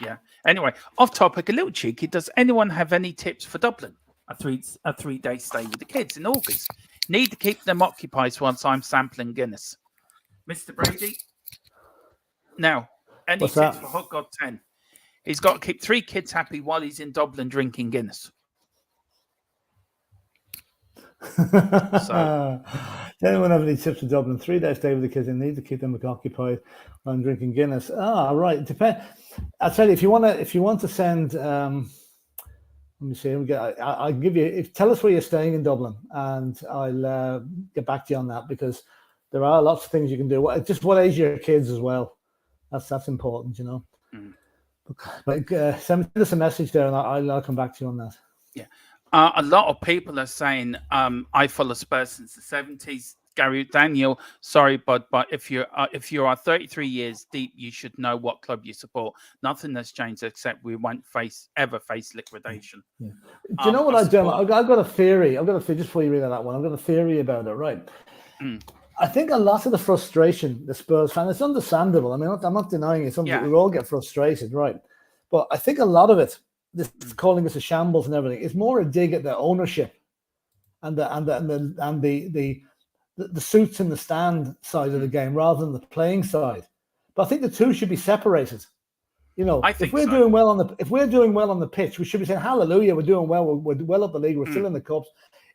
Yeah. Anyway, off topic, a little cheeky. Does anyone have any tips for Dublin? A 3-day stay with the kids in August. Need to keep them occupied whilst I'm sampling Guinness. Mr. Brady? Now, any tips for Hot God 10? He's got to keep 3 kids happy while he's in Dublin drinking Guinness. Does anyone have any tips for Dublin? 3-day stay with the kids and need to keep them occupied while I'm drinking Guinness. Right. I'll tell you, if you want to send let me see. I'll give you. Tell us where you're staying in Dublin, and I'll get back to you on that, because there are lots of things you can do. Just what age are your kids as well? That's important, you know. But send us a message there, and I'll come back to you on that. Yeah, a lot of people are saying I follow Spurs since the 70s. Gary Daniel, sorry, but if you are 33 years deep, you should know what club you support. Nothing has changed except we won't ever face liquidation. Yeah. Do you know what I've done? I've got a theory. Just before you read that one, I've got a theory about it. Right. I think a lot of the frustration, the Spurs fan, it's understandable. I mean, I'm not denying it. We all get frustrated, right? But I think a lot of it, this calling us a shambles and everything, is more a dig at the ownership and the suits in the stand side of the game rather than the playing side. But I think the two should be separated. You know, if we're doing well on the pitch, we should be saying, hallelujah, we're doing well. We're well up the league. We're still in the cups.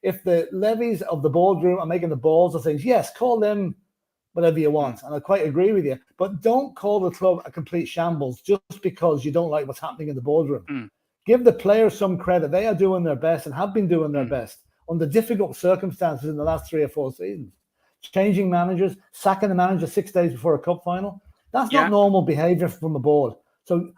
If the levies of the boardroom are making the balls of things, yes, call them whatever you want. And I quite agree with you. But don't call the club a complete shambles just because you don't like what's happening in the boardroom. Give the players some credit. They are doing their best and have been doing their best under difficult circumstances in the last 3 or 4 seasons. Changing managers, sacking the manager 6 days before a cup final. That's not normal behaviour from a board. So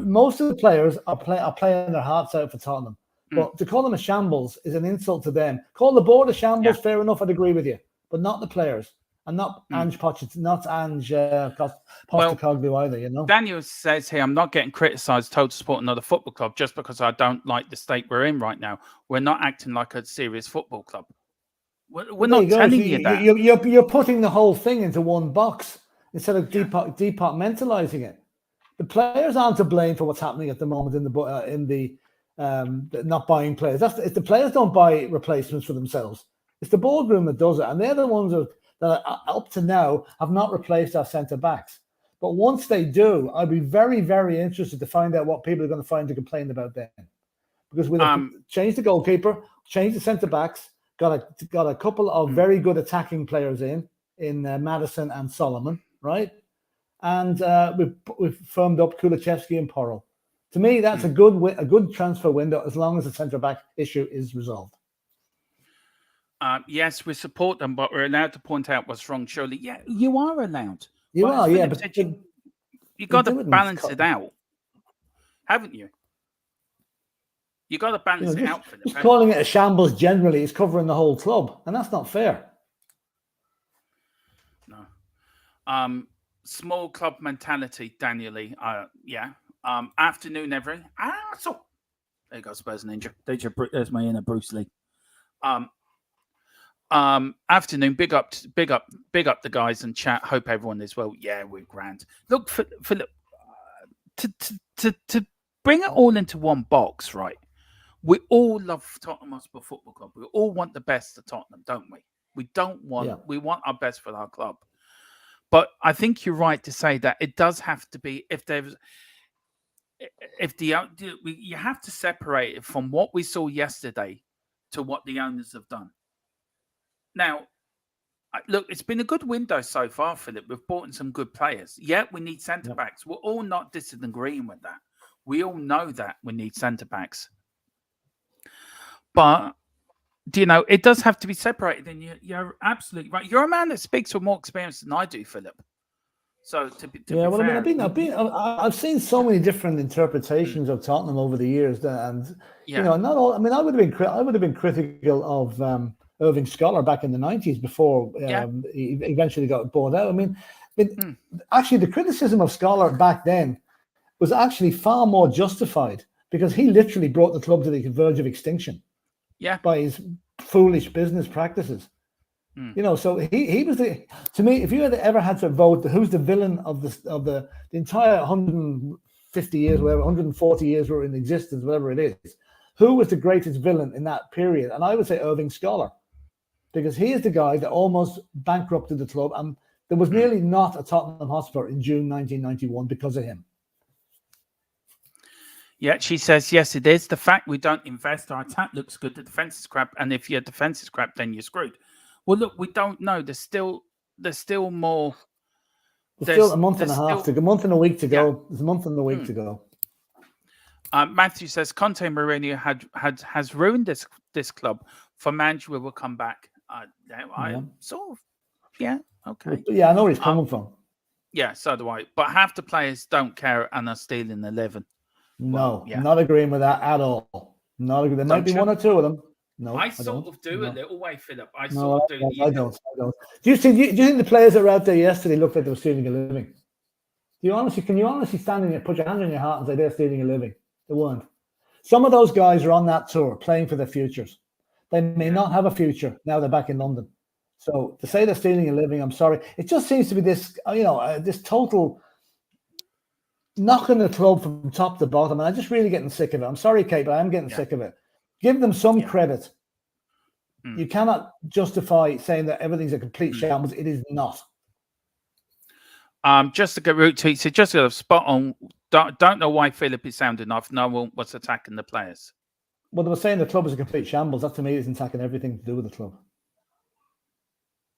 most of the players are playing their hearts out for Tottenham. But to call them a shambles is an insult to them. Call the board a shambles, fair enough, I'd agree with you. But not the players. And not Ange Postecoglou, not Ange Postecoglou either, you know. Daniel says here, I'm not getting criticised, told to support another football club just because I don't like the state we're in right now. We're not acting like a serious football club. We're not telling you that. You're putting the whole thing into one box instead of departmentalizing it. The players aren't to blame for what's happening at the moment in the not buying players. If the players don't buy replacements for themselves, it's the boardroom that does it, and they're the ones that up to now have not replaced our centre backs. But once they do, I'd be very, very interested to find out what people are going to find to complain about then, because we'll change the goalkeeper, change the centre backs. Got a couple of very good attacking players in Maddison and Solomon, right? And we've firmed up Kulichevsky and Porro. To me, that's a good transfer window as long as the centre back issue is resolved. Yes, we support them, but we're allowed to point out what's wrong. Surely, yeah, you are allowed. You are, yeah, but you got to balance it out, haven't you? You got to balance it out for them. Just calling it a shambles generally is covering the whole club, and that's not fair. No. Small club mentality, Daniel Lee. Afternoon, everyone. So there you go, Spurs Ninja. There's my inner Bruce Lee. Afternoon. Big up the guys in chat. Hope everyone is well. Yeah, we're grand. Look, Philip, to bring it all into one box, right? We all love Tottenham Hotspur Football Club. We all want the best of Tottenham, don't we? We want our best for our club. But I think you're right to say that it does have to be you have to separate it from what we saw yesterday to what the owners have done. Now, look, it's been a good window so far, Philip. We've bought in some good players. Yeah, we need centre backs. We're all not disagreeing with that. We all know that we need centre backs. But, it does have to be separated. And you're absolutely right. You're a man that speaks with more experience than I do, Philip. So to be fair, I've seen so many different interpretations of Tottenham over the years, and not all. I mean, I would have been critical of Irving Scholar back in the 90s before he eventually got bought out. I mean, actually, the criticism of Scholar back then was actually far more justified because he literally brought the club to the verge of extinction. Yeah, by his foolish business practices. So he was to me, if you had ever had to vote who's the villain of the entire 150 years, whatever, 140 years were in existence, whatever it is, who was the greatest villain in that period? And I would say Irving Scholar, because he is the guy that almost bankrupted the club, and there was nearly not a Tottenham Hotspur in June 1991 because of him. Yeah, she says, yes, it is. The fact we don't invest, our attack looks good, the defence is crap, and if your defence is crap, then you're screwed. Well, look, we don't know. There's still more. There's still a month and a half to go, a month and a week to go. Yeah. There's a month and a week to go. Matthew says Conte Mourinho has ruined this club. For Manchester will come back. I'm sort of, okay. Yeah, I know where he's coming from. Yeah, so do I. But half the players don't care and are stealing 11. No, not agreeing with that at all. Not agreeing. There might be one or two of them. No, I sort of do a little way, Philip. I don't. I don't. Do you think the players that were out there yesterday looked like they were stealing a living? Can you honestly stand in there, put your hand on your heart and say they're stealing a living? They weren't. Some of those guys are on that tour playing for their futures. They may not have a future now they're back in London. So to say they're stealing a living, I'm sorry. It just seems to be this, this total knocking the club from top to bottom, and I'm just really getting sick of it. I'm sorry, Kate, but I am getting sick of it. Give them some credit. You cannot justify saying that everything's a complete shambles. It is not. Just to get root to, so just got a spot on. Don't know why Philip is sounding off. No one was attacking the players. Well, they were saying the club is a complete shambles. That to me is attacking everything to do with the club.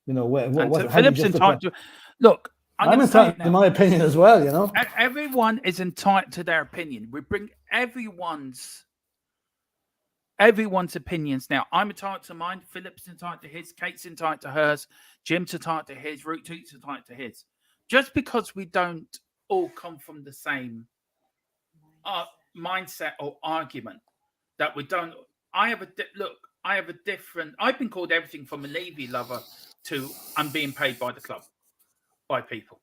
Philip's entitled to look. I'm entitled to my opinion as well. Everyone is entitled to their opinion. We bring everyone's opinions now. I'm entitled to mine. Philip's entitled to his. Kate's entitled to hers. Jim's entitled to his. Root Toot's entitled to his. Just because we don't all come from the same mindset or argument that we don't. I have a different. I've been called everything from a Levy lover to I'm being paid by the club, by people,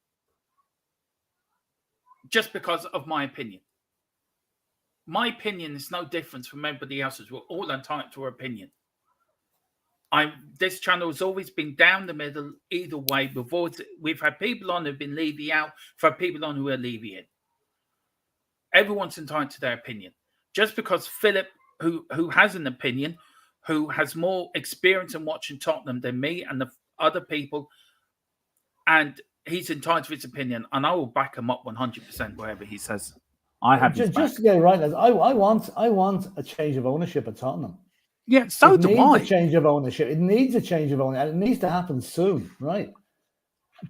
just because of my opinion. My opinion is no different from everybody else's. We're all entitled to our opinion. This channel has always been down the middle, either way. We've had people on who've been Levy out, we've had people on who are Levy in. Everyone's entitled to their opinion. Just because Philip, who has an opinion, who has more experience in watching Tottenham than me and the other people, and he's entitled to his opinion, and I will back him up 100% wherever he says. I have just to get it right, I want a change of ownership at Tottenham. Yeah, so do I. It needs a change of ownership. It needs a change of ownership, and it needs to happen soon, right?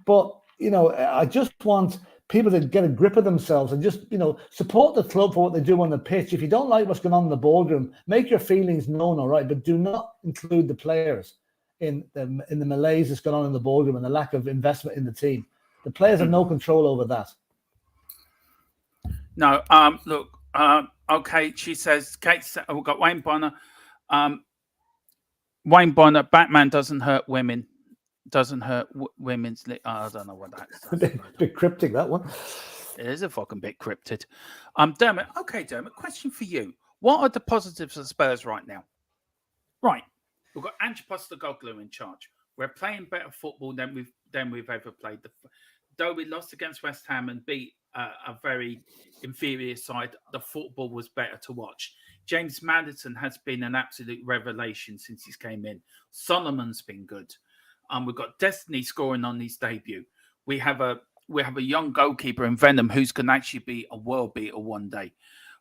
But I just want people to get a grip of themselves and just support the club for what they do on the pitch. If you don't like what's going on in the boardroom, make your feelings known, all right? But do not include the players in the malaise that's going on in the boardroom and the lack of investment in the team. The players have no control over that. No, look, okay, she says, Kate said, we've got Wayne Bonner. Wayne Bonner, Batman doesn't hurt women. Doesn't hurt women's... I don't know what that's. Bit cryptic, that one. It is a fucking bit cryptic. Dermot, question for you. What are the positives of Spurs right now? Right. We've got Ange Postecoglou in charge. We're playing better football than we've ever played. Though we lost against West Ham and beat a very inferior side, the football was better to watch. James Maddison has been an absolute revelation since he's came in. Solomon's been good. We've got Destiny scoring on his debut. we have a young goalkeeper in Venom who's going to actually be a world beater one day.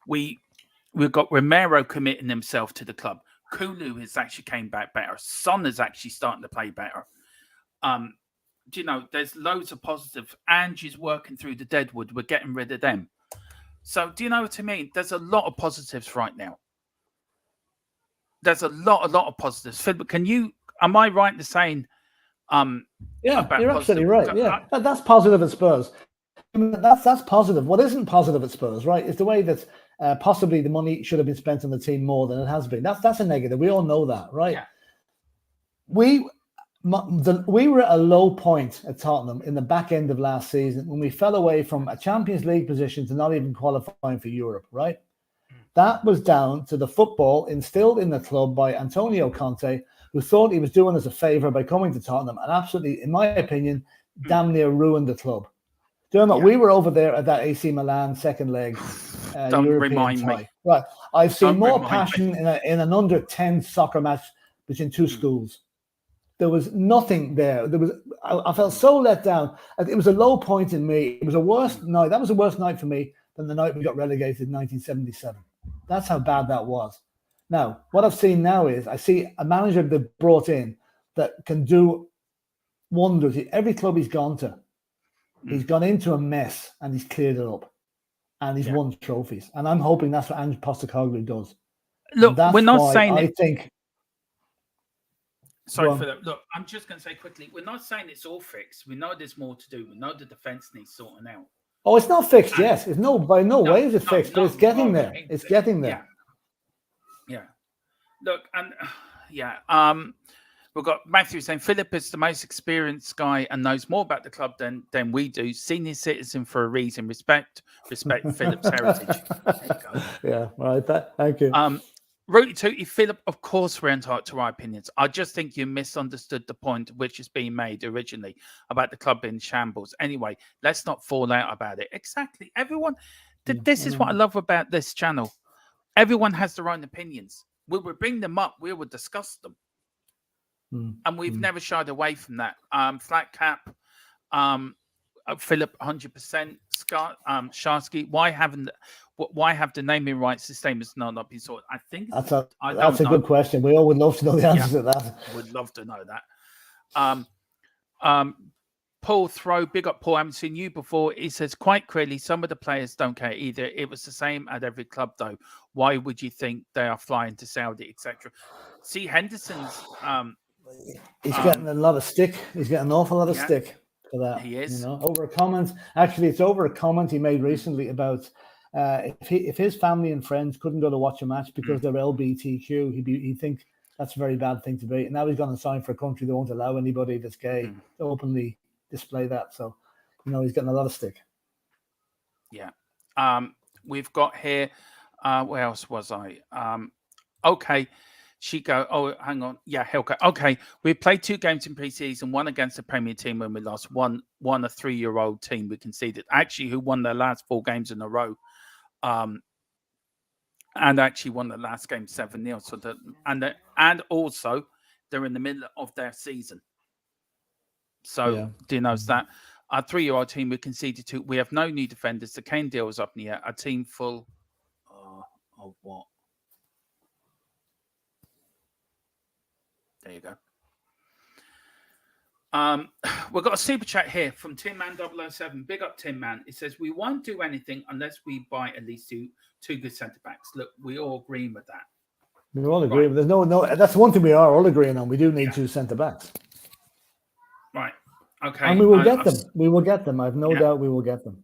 We've got Romero committing himself to the club. Kulu has actually came back better. Son is actually starting to play better. Do you know, there's loads of positives. Angie's working through the deadwood. We're getting rid of them. So do you know what I mean? There's a lot of positives right now. There's a lot of positives. Philip, am I right in saying yeah, you're absolutely right. Yeah. That's positive at Spurs. I mean, that's positive. What isn't positive at Spurs, right, is the way that possibly the money should have been spent on the team more than it has been. That's a negative. We all know that, right? Yeah. We were at a low point at Tottenham in the back end of last season when we fell away from a Champions League position to not even qualifying for Europe, right? That was down to the football instilled in the club by Antonio Conte, who thought he was doing us a favour by coming to Tottenham and absolutely, in my opinion, damn near ruined the club. We were over there at that AC Milan second leg Don't European remind tie. me. Right. I've seen Don't more remind passion in an under 10 soccer match between two schools. There was nothing there. I felt so let down. It was a low point in me. It was a worse night. That was a worse night for me than the night we got relegated in 1977. That's how bad that was. Now, what I've seen now is I see a manager that brought in that can do wonders. Every club he's gone to, he's gone into a mess and he's cleared it up. And he's won trophies. And I'm hoping that's what Ange Postecoglou does. Look, we're not saying I think... Sorry for that. Look, I'm just going to say quickly, we're not saying it's all fixed. We know there's more to do. We know the defence needs sorting out. Oh, it's not fixed, yes. It's by no way is it fixed, but it's getting there. It's getting there. Yeah. Look, and we've got Matthew saying Philip is the most experienced guy and knows more about the club than we do. Senior citizen for a reason. Respect Philip's heritage. There you go. Yeah, right. Thank you. Rooty Tooty, Philip, of course we're entitled to our opinions. I just think you misunderstood the point which is being made originally about the club in shambles. Anyway, let's not fall out about it. Exactly. Everyone, this is what I love about this channel. Everyone has their own opinions. We will bring them up. We will discuss them. And we've never shied away from that. Flat Cap, Philip, 100%. Scott, Sharsky, why have the naming rights system has not been sorted? I think that's a good question. We all would love to know the answer to that. Would love to know that. Paul Throw, big up Paul. I haven't seen you before. He says quite clearly some of the players don't care either. It was the same at every club though. Why would you think they are flying to Saudi, etc.? See, Henderson's he's getting a lot of stick. He's getting an awful lot of stick for that. He is. Over a comment. Actually, it's over a comment he made recently about if his family and friends couldn't go to watch a match because they're LGBTQ, he'd think that's a very bad thing to be. And now he's going to sign for a country that won't allow anybody that's gay to openly display that. So, he's getting a lot of stick. Yeah. We've got here. Where else was I? Okay. Hang on. Yeah, Helka. Okay. We played 2 games in pre-season, one against the Premier team when we lost, one a 3-year-old team we conceded, actually who won their last 4 games in a row. And actually won the last game 7-0. So and also they're in the middle of their season. So do you know that? Our 3-year-old team we conceded to. We have no new defenders. The Kane deal is up in the air. A team full of what? There you go. We've got a super chat here from Tin Man 007. Big up Tin Man. It says we won't do anything unless we buy at least two good centre backs. Look, we all agree with that. We all agree. Right. There's no. That's one thing we are all agreeing on. We do need 2 centre backs. Right. Okay. And we will get them. We will get them. I've no doubt we will get them.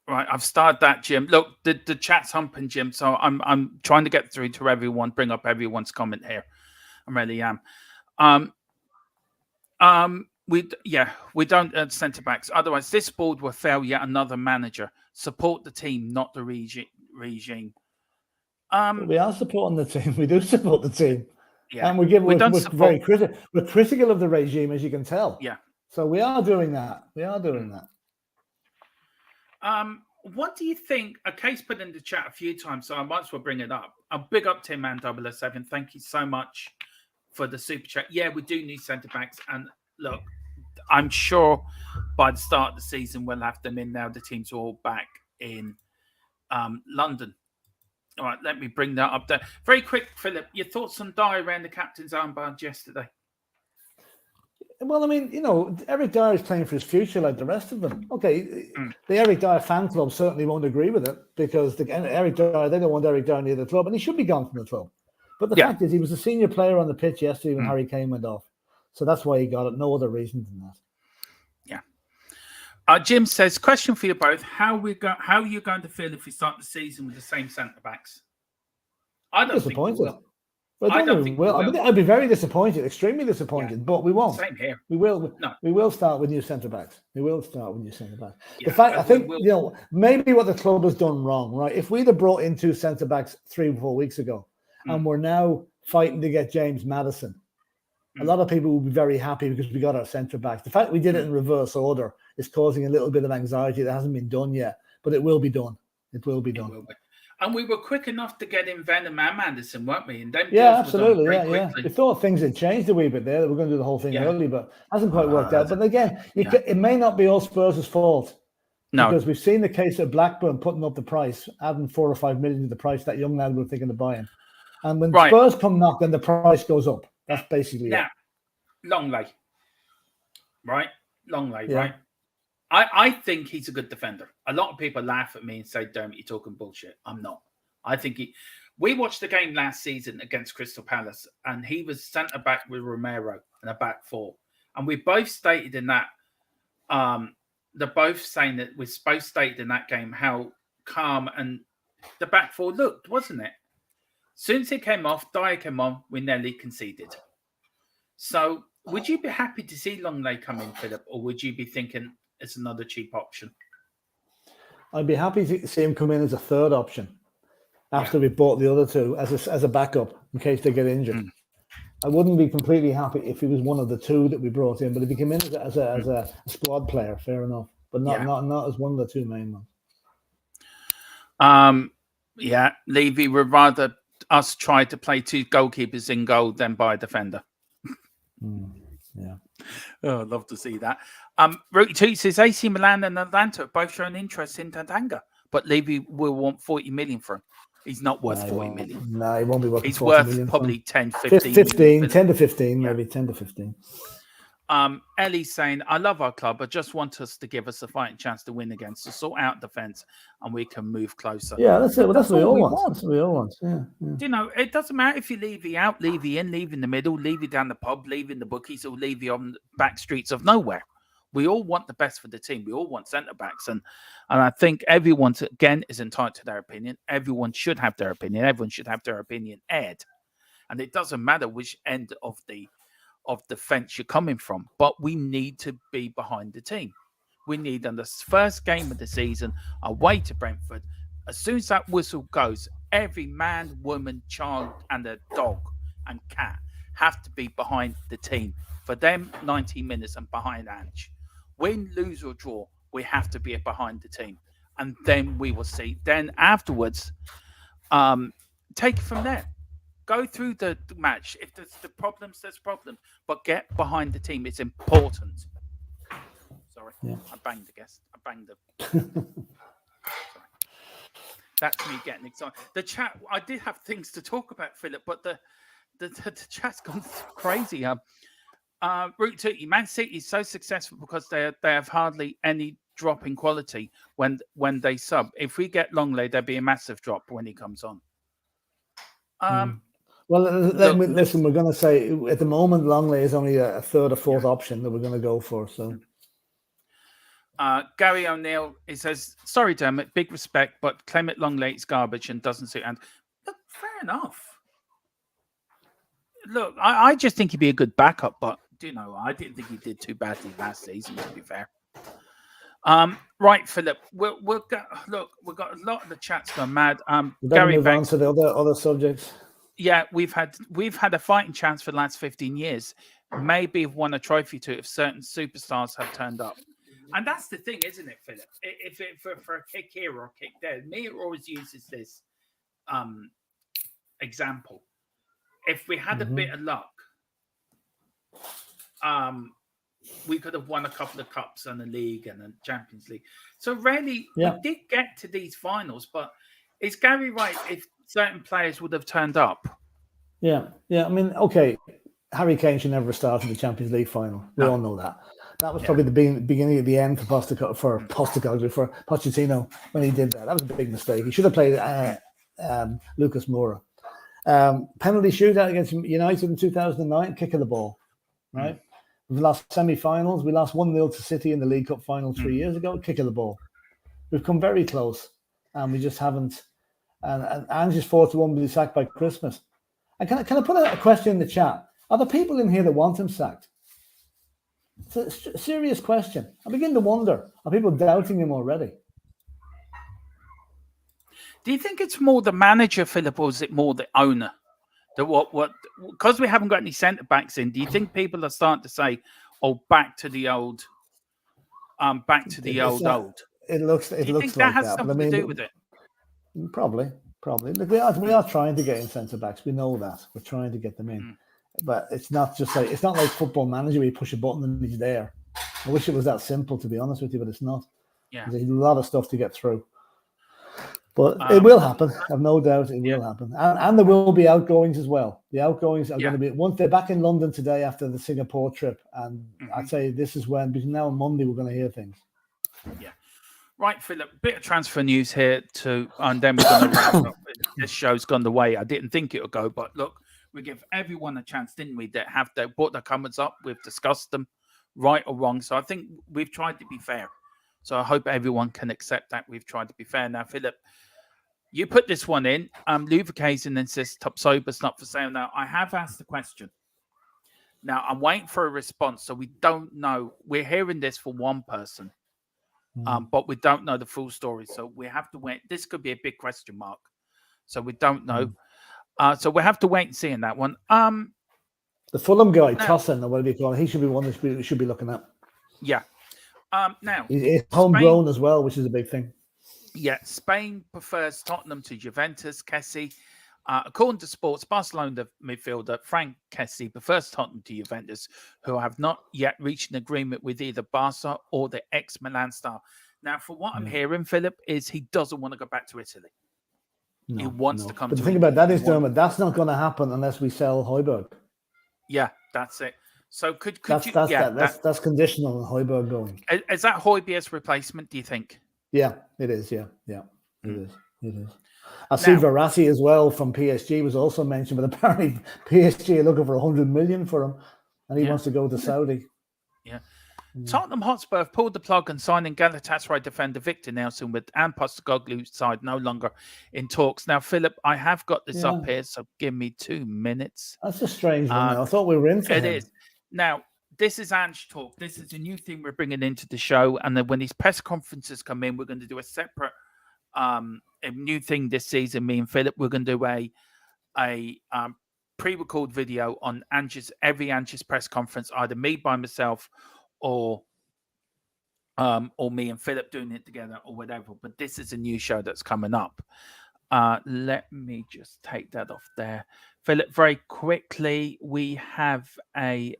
Right. I've started that, Jim. Look, the chat's humping, Jim. So I'm trying to get through to everyone. Bring up everyone's comment here. I really am. We don't centre backs. Otherwise, this board will fail yet another manager. Support the team, not the regime. We are supporting the team. We do support the team. Yeah. And we're very critical. We're critical of the regime, as you can tell. Yeah. So we are doing that. What do you think? A case put in the chat a few times, so I might as well bring it up. A big up Tin Man 007. Thank you so much for the super chat. Yeah, we do need centre backs. And look, I'm sure by the start of the season we'll have them in now. The teams are all back in London. All right, let me bring that up there. Very quick, Philip, your thoughts on Dyer around the captain's armband yesterday? Well, I mean, Eric Dyer is playing for his future like the rest of them. Okay, the Eric Dyer fan club certainly won't agree with it because Eric Dyer, they don't want Eric Dyer near the club, and he should be gone from the club. But the fact is, he was a senior player on the pitch yesterday when Harry Kane went off. So that's why he got it. No other reason than that. Yeah. Jim says, question for you both. How are you going to feel if we start the season with the same centre-backs? I don't think we will. Well, I don't think we will. I mean, I'd be very disappointed, extremely disappointed, but we won't. Same here. We will. No. We will start with new centre-backs. We will start with new centre-backs. Yeah, the fact, I think, maybe what the club has done wrong, right? If we'd have brought in two centre-backs 3 or 4 weeks ago, and we're now fighting to get James Maddison, a lot of people will be very happy because we got our centre-backs. The fact we did it in reverse order is causing a little bit of anxiety that hasn't been done yet, but it will be done. It will be done. And we were quick enough to get in Venom and Maddison, weren't we? And absolutely. Yeah. We thought things had changed a wee bit there. We're going to do the whole thing early, but hasn't quite worked out. But again, it may not be all Spurs' fault. No. Because we've seen the case of Blackburn putting up the price, adding 4 or 5 million to the price that young lad were thinking of buying. And when Spurs come knocking, the price goes up. That's basically it. Longley. Right? Right? I think he's a good defender. A lot of people laugh at me and say, Dermot, you're talking bullshit. I'm not. I think we watched the game last season against Crystal Palace, and he was centre-back with Romero and a back four. And we both stated in that, they're both saying that we both stated in that game how calm and the back four looked, wasn't it? As soon as he came off, Dyer came on, we nearly conceded. So would you be happy to see Longley come in, Philip, or would you be thinking it's another cheap option? I'd be happy to see him come in as a third option after we bought the other two as a backup in case they get injured. I wouldn't be completely happy if he was one of the two that we brought in, but if he came in as a squad player, fair enough, but not as one of the two main ones. Levy would rather us try to play 2 goalkeepers in goal than buy a defender. Yeah. Oh, I'd love to see that. Rookie 2 says AC Milan and Atlanta have both shown interest in Tanganga, but Levy will want 40 million for him. He's not worth 40 million. No, he won't be worth 40 million. He's worth probably 10, 15. 10 to 15, maybe 10 to 15. Ellie's saying, I love our club. I just want us to give us a fighting chance to win against, to sort out defence, and we can move closer. Yeah, that's it. Well, that's what we all want. That's what we all want. Yeah. You know, it doesn't matter if you Levy out, Levy in, Levy in the middle, Levy down the pub, Levy in the bookies, or Levy on the back streets of nowhere. We all want the best for the team. We all want centre-backs. And I think everyone, again, is entitled to their opinion. Everyone should have their opinion. Everyone should have their opinion aired. And it doesn't matter which end of the fence you're coming from. But we need to be behind the team. We need, on the first game of the season, away to Brentford, as soon as that whistle goes, every man, woman, child, and a dog and cat have to be behind the team. For them, 90 minutes and behind Ange. Win, lose, or draw, we have to be behind the team. And then we will see. Then afterwards, take it from there. Go through the match. If there's the problems, there's problems. But get behind the team. It's important. Sorry, I banged the guest. I banged the... Sorry. That's me getting excited. The chat, I did have things to talk about, Philip, but the chat's gone crazy. Route 2, Man City is so successful because they have hardly any drop in quality when they sub. If we get Longley, there'll be a massive drop when he comes on. Well, listen, we're going to say at the moment, Longley is only a third or fourth option that we're going to go for. So, Gary O'Neill, he says, sorry, Dermot, big respect, but Clement Longley is garbage and doesn't suit. And look, fair enough. Look, I just think he'd be a good backup, but I didn't think he did too badly last season, to be fair. Right, Philip. We'll go. Look, we've got a lot of the chats gone mad. Gary move Banks, on to the other subjects. Yeah, we've had a fighting chance for the last 15 years. Maybe have won a trophy too if certain superstars have turned up. And that's the thing, isn't it, Philip? If it for a kick here or a kick there, me always uses this example. If we had a bit of luck, we could have won a couple of cups and a league and a Champions League. So really, Yeah. we did get to these finals, but is Gary right if certain players would have turned up? Yeah. I mean, okay, Harry Kane should never have started the Champions League final. We all know that. That was probably the beginning of the end for Pochettino when he did that. That was a big mistake. He should have played Lucas Moura. Penalty shootout against United in 2009, kick of the ball, right? We lost semi-finals. We lost 1-0 to City in the League Cup final 3 years ago, kick of the ball. We've come very close, and we just haven't. And Ange is 4-1 to be sacked by Christmas. And can I put a question in the chat? Are there people in here that want him sacked? It's a serious question. I begin to wonder, are people doubting him already? Do you think it's more the manager, Philip, or is it more the owner? Because we haven't got any centre backs in, do you think people are starting to say, "Oh, back to the old"? It looks do you looks think like that has that. something to do with it? Probably. Look, we are trying to get in centre backs. We know that we're trying to get them in, but it's not like Football Manager where you push a button and he's there. I wish it was that simple, to be honest with you, but it's not. Yeah, there's a lot of stuff to get through. But it will happen. I've no doubt it will happen. And there will be outgoings as well. The outgoings are going to be, once they're back in London today after the Singapore trip. And I'd say this is when, because now on Monday, we're going to hear things. Yeah. Right, Philip, bit of transfer news here too. And then we're going to wrap up. This show's gone the way I didn't think it would go. But look, we give everyone a chance, didn't we, that have brought their comments up. We've discussed them, right or wrong. So I think we've tried to be fair. So I hope everyone can accept that we've tried to be fair. Now, Philip, you put this one in. Lubrication and says top sober's not for sale. Now, I have asked the question. Now, I'm waiting for a response. So we don't know. We're hearing this for one person, but we don't know the full story. So we have to wait. This could be a big question mark. So we don't know. So we have to wait and see in that one. The Fulham guy, Tosin, or whatever you call it, he should be one that we should be looking at. Yeah. Now he's homegrown as well, which is a big thing. Yeah, Spain prefers Tottenham to Juventus. Kessie, according to Sports, Barcelona midfielder Frank Kessie prefers Tottenham to Juventus, who have not yet reached an agreement with either Barca or the ex-Milan star. Now, for what I'm hearing, Philip, is he doesn't want to go back to Italy. He wants to come. But the thing about that is, Dermot, that's not going to happen unless we sell Højbjerg. Yeah, that's it. So that's conditional on Højbjerg going. Is that Højbjerg's replacement? Do you think? Yeah, it is. Yeah, it is. I see Verratti as well from PSG was also mentioned, but apparently PSG are looking for 100 million for him, and he wants to go to Saudi. Yeah. Tottenham Hotspur have pulled the plug and signing Galatasaray defender Victor Nelson with Ange Postecoglou's side no longer in talks. Now, Philip, I have got this up here, so give me 2 minutes. That's a strange one. I thought we were into it. It is. Now, this is Ange Talk. This is a new thing we're bringing into the show. And then when these press conferences come in, we're going to do a separate a new thing this season. Me and Philip, we're going to do a pre-record video on every Ange's press conference, either me by myself or me and Philip doing it together or whatever. But this is a new show that's coming up. Let me just take that off there. Philip, very quickly, we have I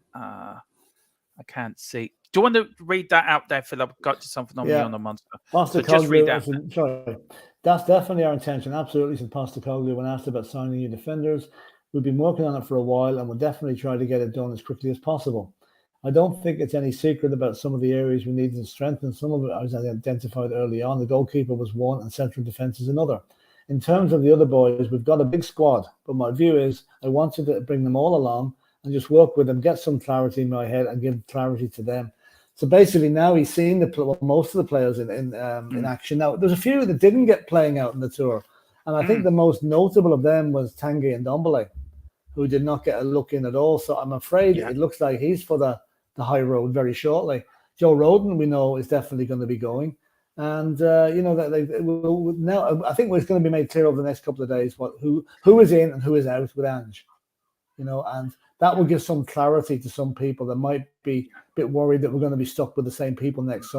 can't see. Do you want to read that out there, Phil? I've got something on me on the monster. So just read that. Sorry. That's definitely our intention. Absolutely. Since Postecoglu, when asked about signing new defenders, we've been working on it for a while and we'll definitely try to get it done as quickly as possible. I don't think it's any secret about some of the areas we need to strengthen. Some of it I was identified early on. The goalkeeper was one and central defence is another. In terms of the other boys, we've got a big squad, but my view is I wanted to bring them all along and just work with them, get some clarity in my head and give clarity to them. So basically now he's seen most of the players in action. Now, there's a few that didn't get playing out in the tour. And I think the most notable of them was Tanguy and Ndombele, who did not get a look in at all. So I'm afraid it looks like he's for the high road very shortly. Joe Rodon, we know, is definitely going to be going. And, now I think it's going to be made clear over the next couple of days who is in and who is out with Ange. And that will give some clarity to some people that might be a bit worried that we're going to be stuck with the same people next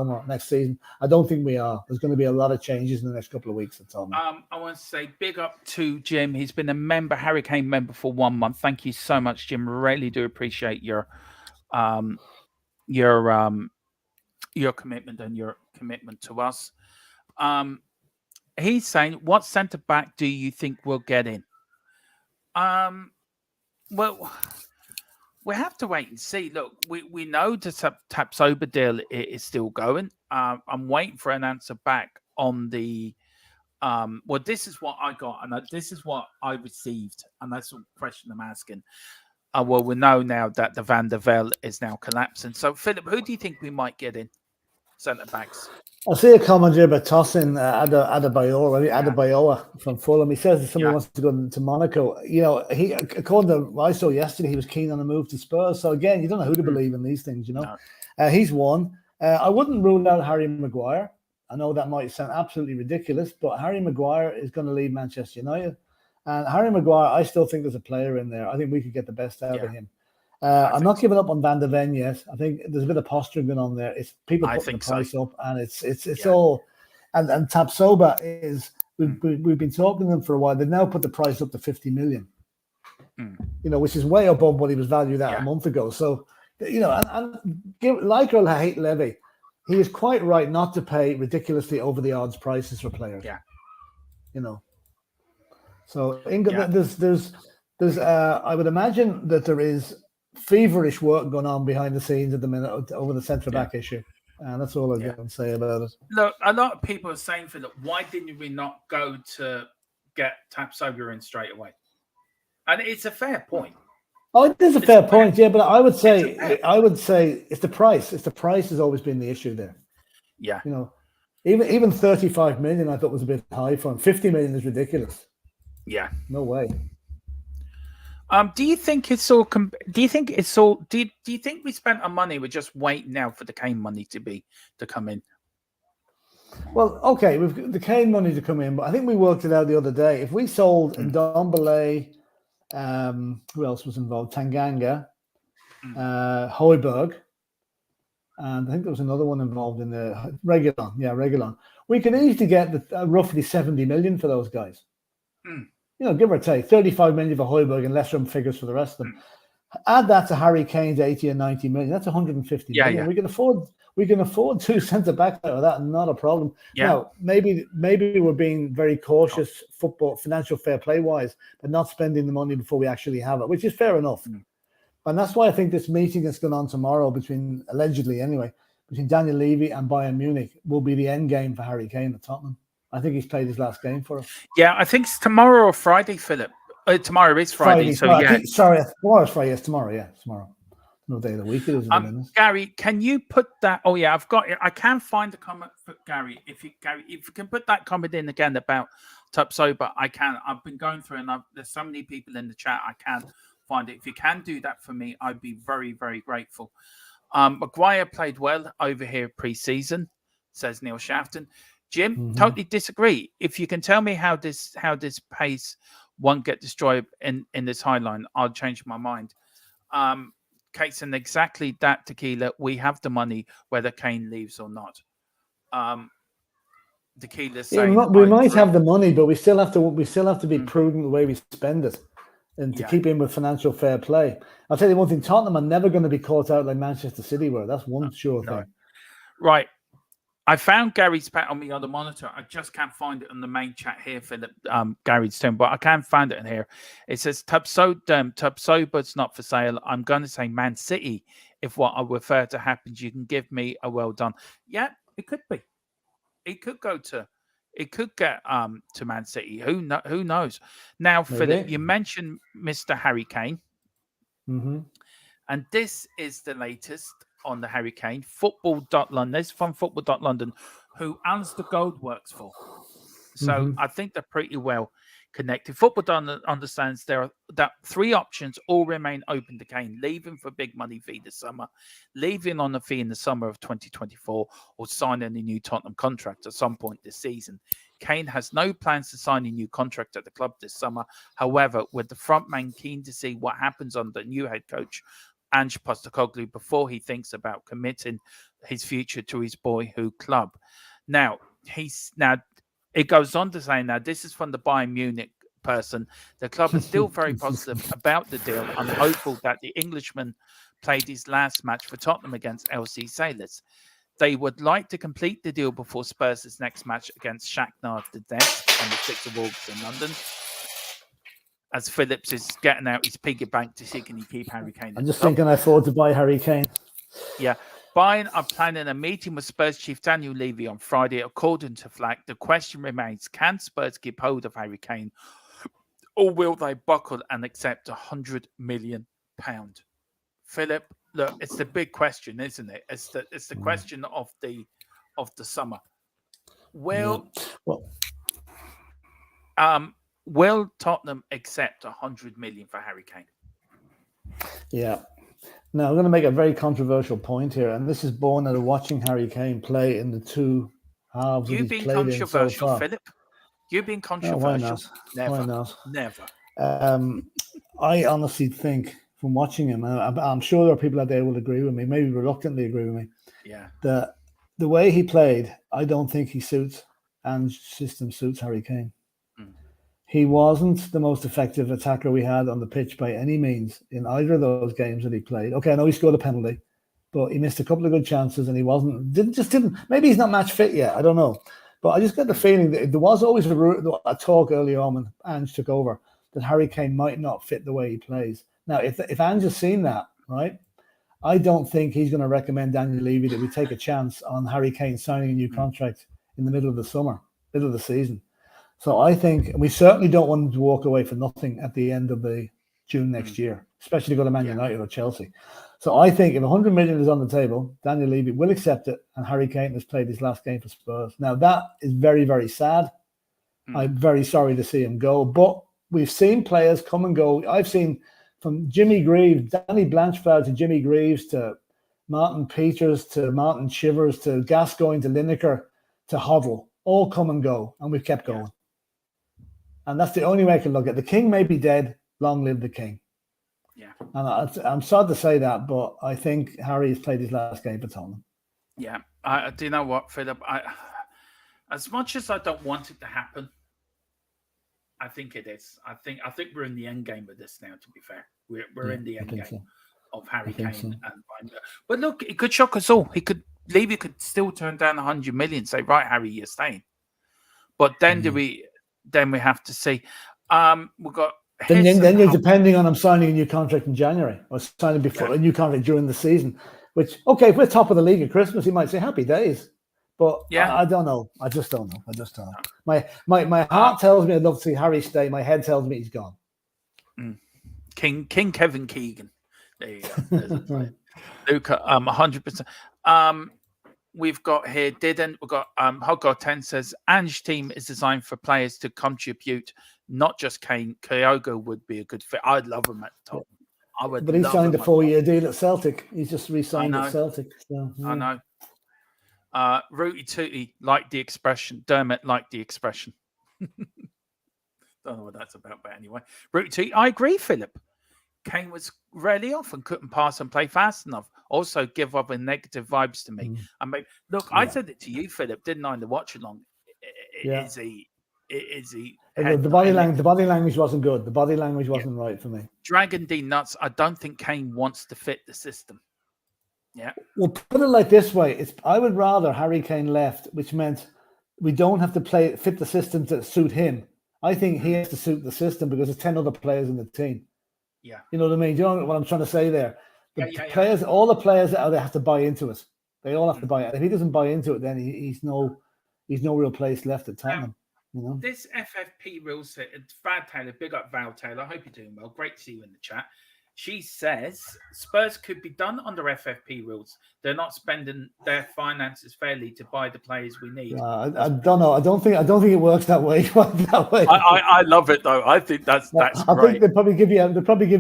season. I don't think we are. There's going to be a lot of changes in the next couple of weeks. That's all. I want to say big up to Jim. He's been a member, Harry Kane member for 1 month. Thank you so much, Jim. Really do appreciate your your commitment and your commitment to us. He's saying, what centre back do you think we'll get in? Well, we have to wait and see. Look, we know the Tapsoba deal is still going. I'm waiting for an answer back on the. Well, this is what I got, and this is what I received, and that's the question I'm asking. Well, we know now that the Van der Vel is now collapsing. So, Philip, who do you think we might get in centre backs? I see a comment here about tossing Adebayoa from Fulham. He says that somebody wants to go to Monaco. You know, he, according to what I saw yesterday, he was keen on a move to Spurs. So again, you don't know who to believe in these things. You know, he's one. I wouldn't rule out Harry Maguire. I know that might sound absolutely ridiculous, but Harry Maguire is going to leave Manchester United, and Harry Maguire, I still think there's a player in there. I think we could get the best out of him. I'm not giving up on Van der Ven yet. I think there's a bit of posturing going on there. It's people putting the price up, and it's all. And Tapsoba is we've been talking to them for a while. They've now put the price up to 50 million. You know, which is way above what he was valued at a month ago. So, you know, and like or hate Levy, he is quite right not to pay ridiculously over the odds prices for players. Yeah, you know. So England, there's I would imagine that there is feverish work going on behind the scenes at the minute over the centre back issue, and that's all I'm going to say about it. Look, a lot of people are saying, Philip, why didn't we not go to get Tapsoba in straight away? And it's a fair point. Oh, it is a fair point, yeah. But I would say it's the price. It's the price has always been the issue there. Yeah, you know, even 35 million I thought was a bit high for him. 50 million is ridiculous. Yeah, no way. Do you think it's all? Do you think it's all? Do you think we spent our money? We're just waiting now for the Kane money to come in. Well, okay, we've got the Kane money to come in, but I think we worked it out the other day. If we sold Ndombele, who else was involved? Tanganga, Højbjerg, and I think there was another one involved in the Reguilon. Yeah, Reguilon. We could easily get roughly 70 million for those guys. You know, give or take 35 million for Højbjerg and lesser figures for the rest of them. Add that to Harry Kane's 80 and 90 million. That's 150 million. Yeah. We can afford two centre backs out of that, not a problem. Yeah. Now, maybe we're being very cautious football, financial fair play wise, but not spending the money before we actually have it, which is fair enough. And that's why I think this meeting that's going on tomorrow allegedly anyway, between Daniel Levy and Bayern Munich will be the end game for Harry Kane at Tottenham. I think he's played his last game for us. Yeah, I think it's tomorrow or Friday, Philip. Tomorrow is Friday. Tomorrow's Friday. Yes, tomorrow. Yeah, tomorrow. No day of the week it is. Gary, can you put that? Oh yeah, I've got it. I can't find the comment for Gary. If you can put that comment in again about Tapsoba, I can. I've been going through, and there's so many people in the chat. I can't find it. If you can do that for me, I'd be very, very grateful. Maguire played well over here pre-season, says Neil Shafton. Jim, totally disagree. If you can tell me how this pace won't get destroyed in this high line, I'll change my mind. Kate said exactly that, Tequila. We have the money whether Kane leaves or not. Tequila saying we might have the money, but we still have to be prudent the way we spend it, and to keep in with financial fair play. I'll tell you one thing: Tottenham are never going to be caught out like Manchester City were. That's one sure thing. Right. I found Gary's pat on the other monitor. I just can't find it on the main chat here, Philip. Gary's turn, but I can't find it in here. It says Tapsoba's not for sale. I'm going to say Man City. If what I refer to happens, you can give me a well done. Yeah, it could be. It could go to. It could get to Man City. Who knows? Now, maybe. Philip, you mentioned Mr. Harry Kane, and this is the latest on the Harry Kane. Football.London. This is from Football.London, who Alistair Gold works for. So I think they're pretty well connected. Football.London understands there are that three options all remain open to Kane: leaving for a big money fee this summer, leaving on a fee in the summer of 2024, or signing a new Tottenham contract at some point this season. Kane has no plans to sign a new contract at the club this summer. However, with the front man keen to see what happens under the new head coach Ange Postecoglou before he thinks about committing his future to his boyhood club. Now, it goes on to say, now this is from the Bayern Munich person, the club is still very positive about the deal. I'm hopeful that the Englishman played his last match for Tottenham against LC Sailors. They would like to complete the deal before Spurs' next match against Shakhtar Donetsk on the 6th of August in London. As Phillips is getting out his piggy bank to see can he keep Harry Kane. I'm just thinking I afford to buy Harry Kane. Yeah. Bayern are planning a meeting with Spurs chief Daniel Levy on Friday. According to Flack, the question remains, can Spurs keep hold of Harry Kane or will they buckle and accept £100 million? Philip, look, it's the big question, isn't it? It's the question of the summer. Will Tottenham accept £100 million for Harry Kane? Yeah. Now, I'm going to make a very controversial point here, and this is born out of watching Harry Kane play in the two halves that You've he's been played in so controversial, far. Philip. You've been controversial. No, why not? Never. I honestly think, from watching him, and I'm sure there are people out there who will agree with me, maybe reluctantly agree with me, that the way he played, I don't think he suits, and system suits Harry Kane. He wasn't the most effective attacker we had on the pitch by any means in either of those games that he played. Okay, I know he scored a penalty, but he missed a couple of good chances and he didn't. Maybe he's not match fit yet. I don't know. But I just get the feeling that there was always a talk early on when Ange took over that Harry Kane might not fit the way he plays. Now, if Ange has seen that, right, I don't think he's going to recommend Daniel Levy that we take a chance on Harry Kane signing a new contract in the middle of the season. So I think we certainly don't want him to walk away for nothing at the end of the June next year, especially to go to Man United or Chelsea. So I think if 100 million is on the table, Daniel Levy will accept it, and Harry Kane has played his last game for Spurs. Now that is very, very sad. I'm very sorry to see him go, but we've seen players come and go. I've seen from Jimmy Greaves, Danny Blanchflower to Jimmy Greaves to Martin Peters to Martin Chivers to Gascoigne to Lineker to Hoddle, all come and go, and we've kept going. And that's the only way I can look at it. The king may be dead. Long live the king. Yeah. And I'm sad to say that, but I think Harry has played his last game for Tottenham. Yeah. Do you know what, Philip? As much as I don't want it to happen, I think it is. I think we're in the end game of this now, to be fair. We're in the end game of Harry Kane. But look, it could shock us all. Levy could still turn down 100 million, say, right, Harry, you're staying. But then we have to see. We've got then you're depending on him signing a new contract in January or signing before a new contract during the season. Which, okay, if we're top of the league at Christmas, he might say happy days. But I don't know. I just don't know. My heart tells me I'd love to see Harry stay. My head tells me he's gone. King Kevin Keegan. There you go. Luca, 100%. We've got here, we've got Hoggar 10 says, Ange team is designed for players to contribute, not just Kane. Kyogo would be a good fit. I'd love him at the top. But he signed a 4-year deal at Celtic. He's just re-signed at Celtic. So, I know. Rooty Tooty liked the expression. Dermot liked the expression. Don't know what that's about, but anyway. Rooty Tooty, I agree, Philip. Kane was rarely off and couldn't pass and play fast enough. Also, give up negative vibes to me. I mean, look, I said it to you, Philip, didn't I, in the watch along? Is he? The body language wasn't good. The body language wasn't right for me. Dragon D nuts. I don't think Kane wants to fit the system. Yeah. Well, put it like this way: I would rather Harry Kane left, which meant we don't have to fit the system to suit him. I think he has to suit the system because there's 10 other players in the team. Yeah. You know what I mean? Do you know what I'm trying to say there? Players, all the players out there have to buy into it. They all have to buy it. If he doesn't buy into it, then he's no real place left at Tottenham. You know? This FFP rules, Val Taylor, big up Val Taylor. I hope you're doing well. Great to see you in the chat. She says Spurs could be done under FFP rules. They're not spending their finances fairly to buy the players we need. I don't know. I don't think it works that way. I love it though. I think that's great. I think they'd probably give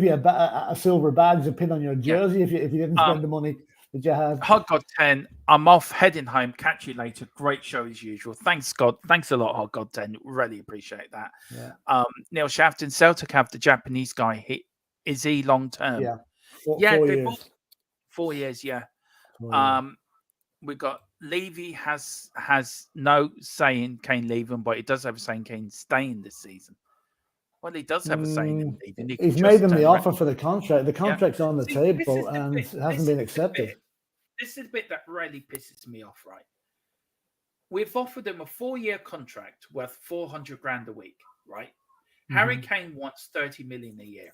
you a silver badge to pin on your jersey if you didn't spend the money that you had. Hot God 10. I'm off, heading home. Catch you later. Great show as usual. Thanks, God. Thanks a lot, Hot God 10. Really appreciate that. Yeah. Neil Shafton, Celtic have the Japanese guy. Is he long term? Yeah. 4 years. 4 years, yeah. 4 years. We got Levy has no say in Kane leaving, but he does have a say in Kane staying this season. Well, he does have a say in it. League, and he He's can made just them the turn offer around. for the contract. The contract's on the See, table and bit- it hasn't been accepted. This is the bit that really pisses me off, right? We've offered him a 4-year contract worth 400 grand a week, right? Harry Kane wants 30 million a year.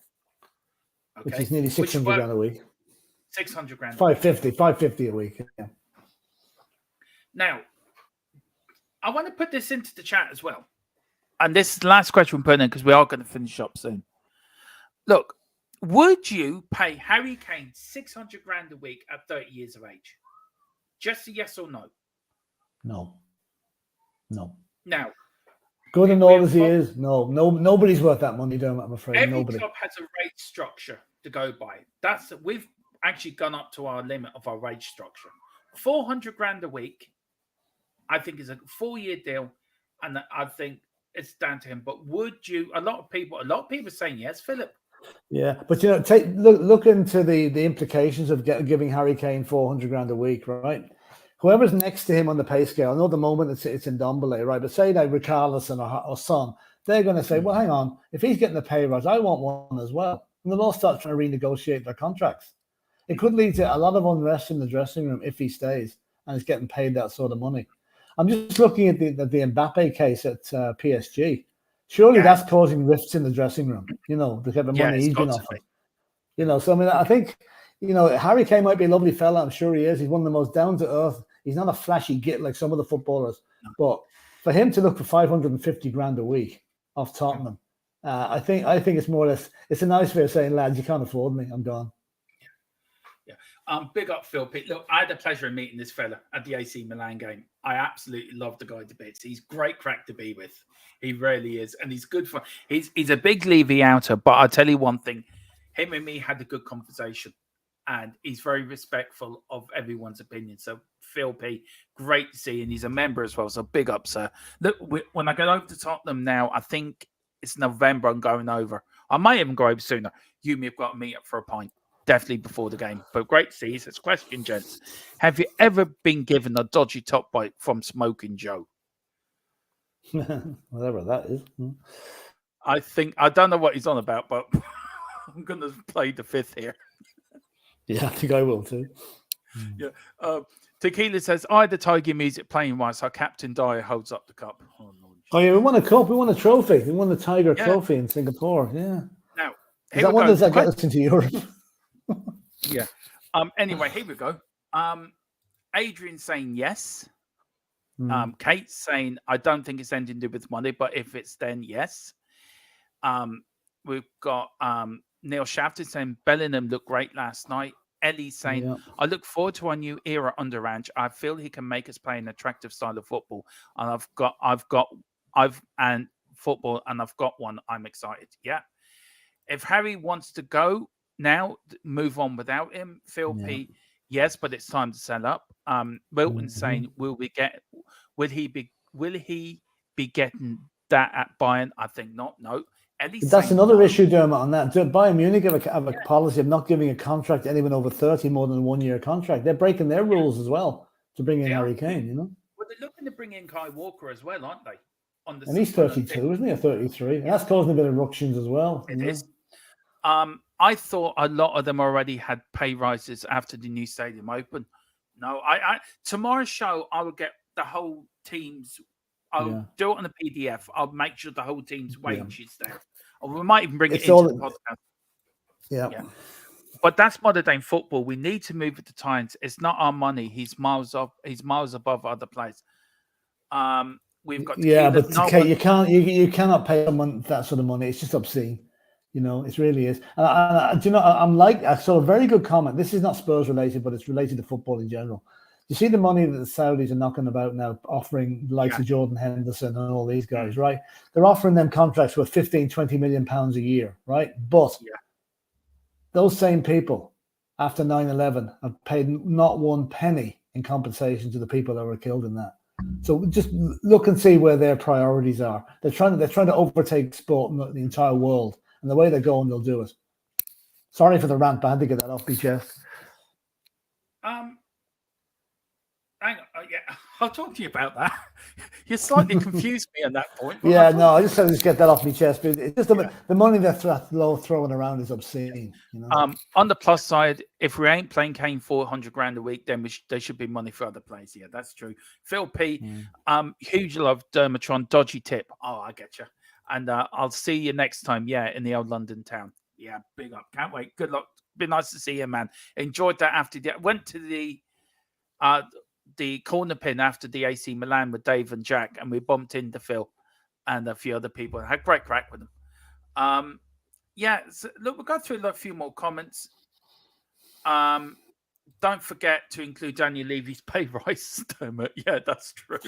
Okay? Which is nearly 600 grand a week. 600 grand. 550 a week. Yeah. Now, I want to put this into the chat as well. And this is the last question we're putting in because we are going to finish up soon. Look, would you pay Harry Kane 600 grand a week at 30 years of age? Just a yes or no? No. Now, good and all as he is, nobody's worth that money, Dermot, I'm afraid. Every Nobody. club has a rate structure to go by. We've actually gone up to our limit of our wage structure. 400 grand a week, I think, is a 4-year deal, and I think it's down to him. But would you? A lot of people are saying yes, Philip. Yeah, but look into the implications of giving Harry Kane 400 grand a week, right? Whoever's next to him on the pay scale, I know at the moment it's in Ndombele, right? But say like Richarlison or Son, they're going to say, well, hang on, if he's getting a pay rise, I want one as well. And they'll all start trying to renegotiate their contracts. It could lead to a lot of unrest in the dressing room if he stays and is getting paid that sort of money. I'm just looking at the Mbappe case at PSG. Surely that's causing rifts in the dressing room, the kind of money he's been offered. So I mean, I think, Harry Kane might be a lovely fella. I'm sure he is. He's one of the most down to earth. He's not a flashy git like some of the footballers. But for him to look for 550 grand a week off Tottenham, I think it's more or less, it's a nice way of saying, lads, you can't afford me. I'm gone. Big up Phil Pitt. Look, I had the pleasure of meeting this fella at the AC Milan game. I absolutely love the guy to bits. He's great crack to be with. He really is. And he's good for he's a big Levy outer, but I'll tell you one thing. Him and me had a good conversation. And he's very respectful of everyone's opinion. So Phil P, great to see, and he's a member as well. So big up, sir. Look, when I get over to Tottenham now, I think it's November. I'm going over. I might even go over sooner. You and me have got to meet up for a pint. Definitely before the game. But great to see you. It's question, gents. Have you ever been given a dodgy top bite from Smoking Joe? Whatever that is. I don't know what he's on about, but I'm going to play the fifth here. Yeah, I think I will too. Yeah. Tequila says, I had the Tiger music playing whilst our Captain Dyer holds up the cup. Oh, yeah, we won a cup. We won a trophy. We won the Tiger Trophy in Singapore. Yeah. Now, what does that get us into Europe? Yeah. Anyway, here we go. Adrian saying yes. Kate saying, I don't think it's anything to do with money, but if it's then yes. We've got Neil Shafton saying Bellingham looked great last night. Ellie saying, I look forward to our new era under Ange. I feel he can make us play an attractive style of football. And I've got one. I'm excited. Yeah. If Harry wants to go now, move on without him. Phil P, yes, but it's time to sell up. Milton saying, will he be getting that at Bayern? I think not. No. That's another issue, Dermot, on that. Bayern Munich have a policy of not giving a contract to anyone over 30 more than a 1-year contract. They're breaking their rules as well to bring in Harry Kane, Well, they're looking to bring in Kai Walker as well, aren't they? And he's 32, isn't he? Or 33. And that's causing a bit of ructions as well. It is. I thought a lot of them already had pay rises after the new stadium opened. No, tomorrow's show, I will get the whole team's. I'll do it on a PDF. I'll make sure the whole team's wage is there. Or we might even bring it into the podcast. Yeah. But that's modern day football. We need to move with the times. It's not our money. He's miles off. He's miles above other players. We've got but you cannot pay someone that sort of money. It's just obscene. It really is. And I saw a very good comment. This is not Spurs related, but it's related to football in general. You see the money that the Saudis are knocking about now, offering the likes of Jordan Henderson and all these guys, right? They're offering them contracts worth 15, 20 million pounds a year, right? But those same people, after 9/11, have paid not one penny in compensation to the people that were killed in that. So just look and see where their priorities are. They're trying to overtake sport in the entire world, and the way they're going, they'll do it. Sorry for the rant, but I had to get that off my chest. Hang on, yeah, I'll talk to you about that. You slightly confused me on that point. But Yeah, I no, thought- I just had to get that off my chest. But it's just the money that's throwing around is obscene. You know. On the plus side, if we ain't playing Kane 400 grand a week, then there should be money for other players. Yeah, that's true. Phil P, huge love, Dermatron, dodgy tip. Oh, I get you. And I'll see you next time. Yeah, in the old London town. Yeah, big up. Can't wait. Good luck. Been nice to see you, man. Enjoyed that after went to the corner pin after the AC Milan with Dave and Jack, and we bumped into Phil and a few other people and had great crack with them. Yeah, so look, we'll go through a few more comments. Don't forget to include Daniel Levy's pay rise, Dermot. Yeah, that's true.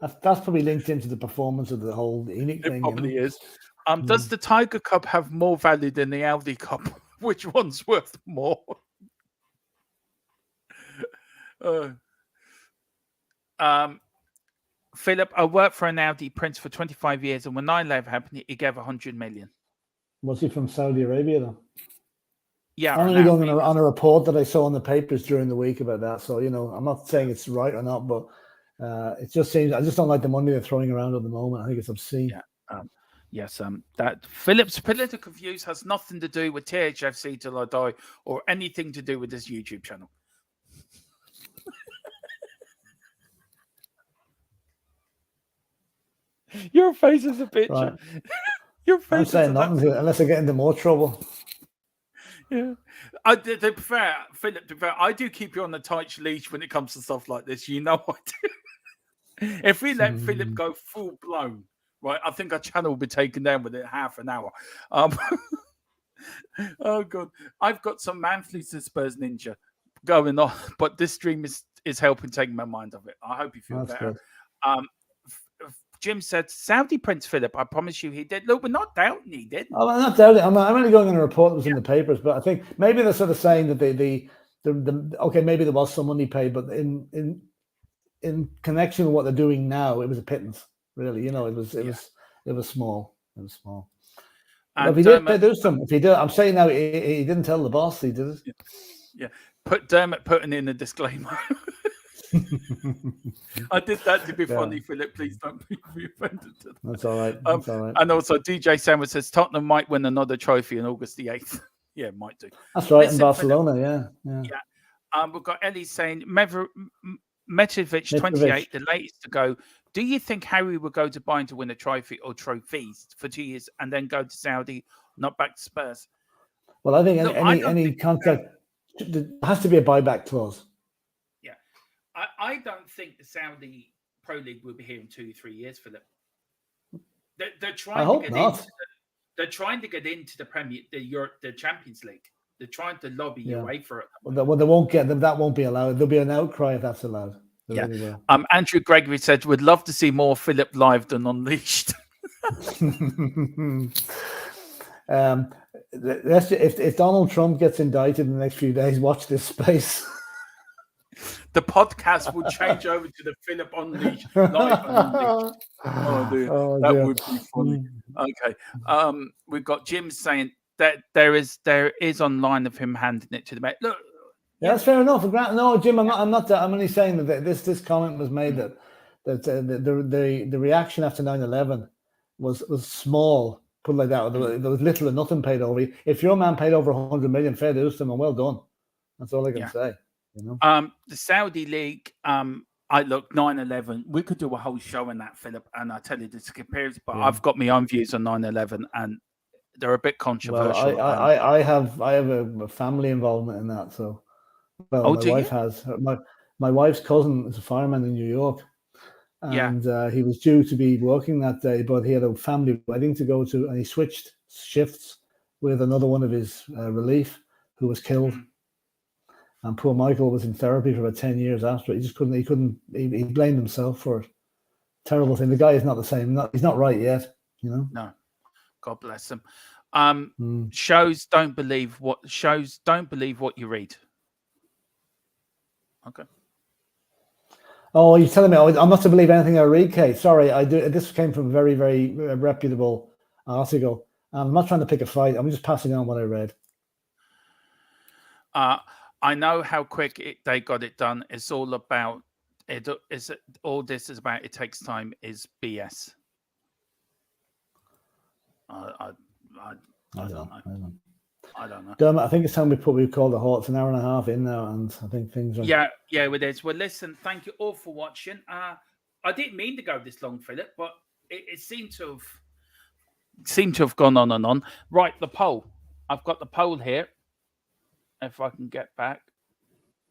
That's probably linked into the performance of the whole Enoch thing. It probably is. Does the Tiger Cup have more value than the Audi Cup? Which one's worth more? Philip, I worked for an Audi Prince for 25 years, and when 9/11 happened, he gave 100 million. Was he from Saudi Arabia, though? Yeah. I'm only going on a report that I saw in the papers during the week about that. So, I'm not saying it's right or not, but it just seems, I just don't like the money they're throwing around at the moment. I think it's obscene. Yeah. Yes. That Philip's political views has nothing to do with THFC till I die or anything to do with this YouTube channel. Your face is a picture. Right. Your face I'm saying nothing unless I get into more trouble. Yeah. To be fair, Philip, I do keep you on a tight leash when it comes to stuff like this. You know I do. If we let Philip go full blown, right, I think our channel will be taken down within half an hour. Oh god, I've got some man flu to Spurs Ninja going on, but this stream is helping take my mind off it. I hope you feel better. Good. Jim said, Saudi Prince Philip, I promise you he did. Look, we're not doubting he did. Oh, I'm not doubting. I'm only going on a report that was in the papers, but I think maybe they're sort of saying that okay, maybe there was some money paid, but in connection with what they're doing now, it was a pittance, really. It was small. It was small. If he did do some, I'm saying now he didn't tell the boss, he did it. Yeah. Dermot putting in a disclaimer. I did that to be funny, Philip. Please don't be offended. That's all right. That's all right. And also, DJ Sandwich says Tottenham might win another trophy on August the 8th. Yeah, might do. That's right. Listen, in Barcelona, Philip, yeah. We've got Ellie saying Mitrovic 28, the latest to go. Do you think Harry will go to Bayern to win a trophy or trophies for 2 years and then go to Saudi, not back to Spurs? Well, I think any contract there has to be a buyback clause. I don't think the Saudi Pro League will be here in 2-3 years, Philip. They're trying to get into they're trying to get into the the Champions League. They're trying to lobby your way for it. Well, they won't get them. That won't be allowed. There'll be an outcry if that's allowed. Really Andrew Gregory said, "Would love to see more Philip live than Unleashed." If Donald Trump gets indicted in the next few days, watch this space. The podcast will change over to the Philip Unleashed live Unleashed. Oh dear, that would be funny. Okay, we've got Jim saying that there is online of him handing it to the mate. Look, that's fair enough. No, Jim, I'm not. I'm only saying that this comment was made that the reaction after 9/11 was small. Put it like that. There was little or nothing paid over. If your man paid over 100 million, fair dues to him, and well done. That's all I can say. The Saudi League, I look 9/11. We could do a whole show on that, Philip, and I tell you this compares, but I've got my own views on 9/11, and they're a bit controversial. Well, I have a family involvement in that, so my wife has. My wife's cousin is a fireman in New York, and he was due to be working that day, but he had a family wedding to go to, and he switched shifts with another one of his relief who was killed. And poor Michael was in therapy for about 10 years after. He just couldn't. He blamed himself for it. Terrible thing. The guy is not the same. He's not right yet. No. God bless him. Shows don't believe what you read. Okay. Oh, you're telling me I'm not to believe anything I read, Kate? Sorry, I do. This came from a very, very reputable article. I'm not trying to pick a fight. I'm just passing on what I read. I know how quick they got it done. It's all about it. Is all this is about? It takes time. Is BS. I don't know. I don't know. Dermot, I think it's time we probably call the halt. It's an hour and a half in now, and I think things are. Yeah, it is. Well, listen, thank you all for watching. I didn't mean to go this long, Philip, but it seemed to have gone on and on. Right, the poll. I've got the poll here. If I can get back.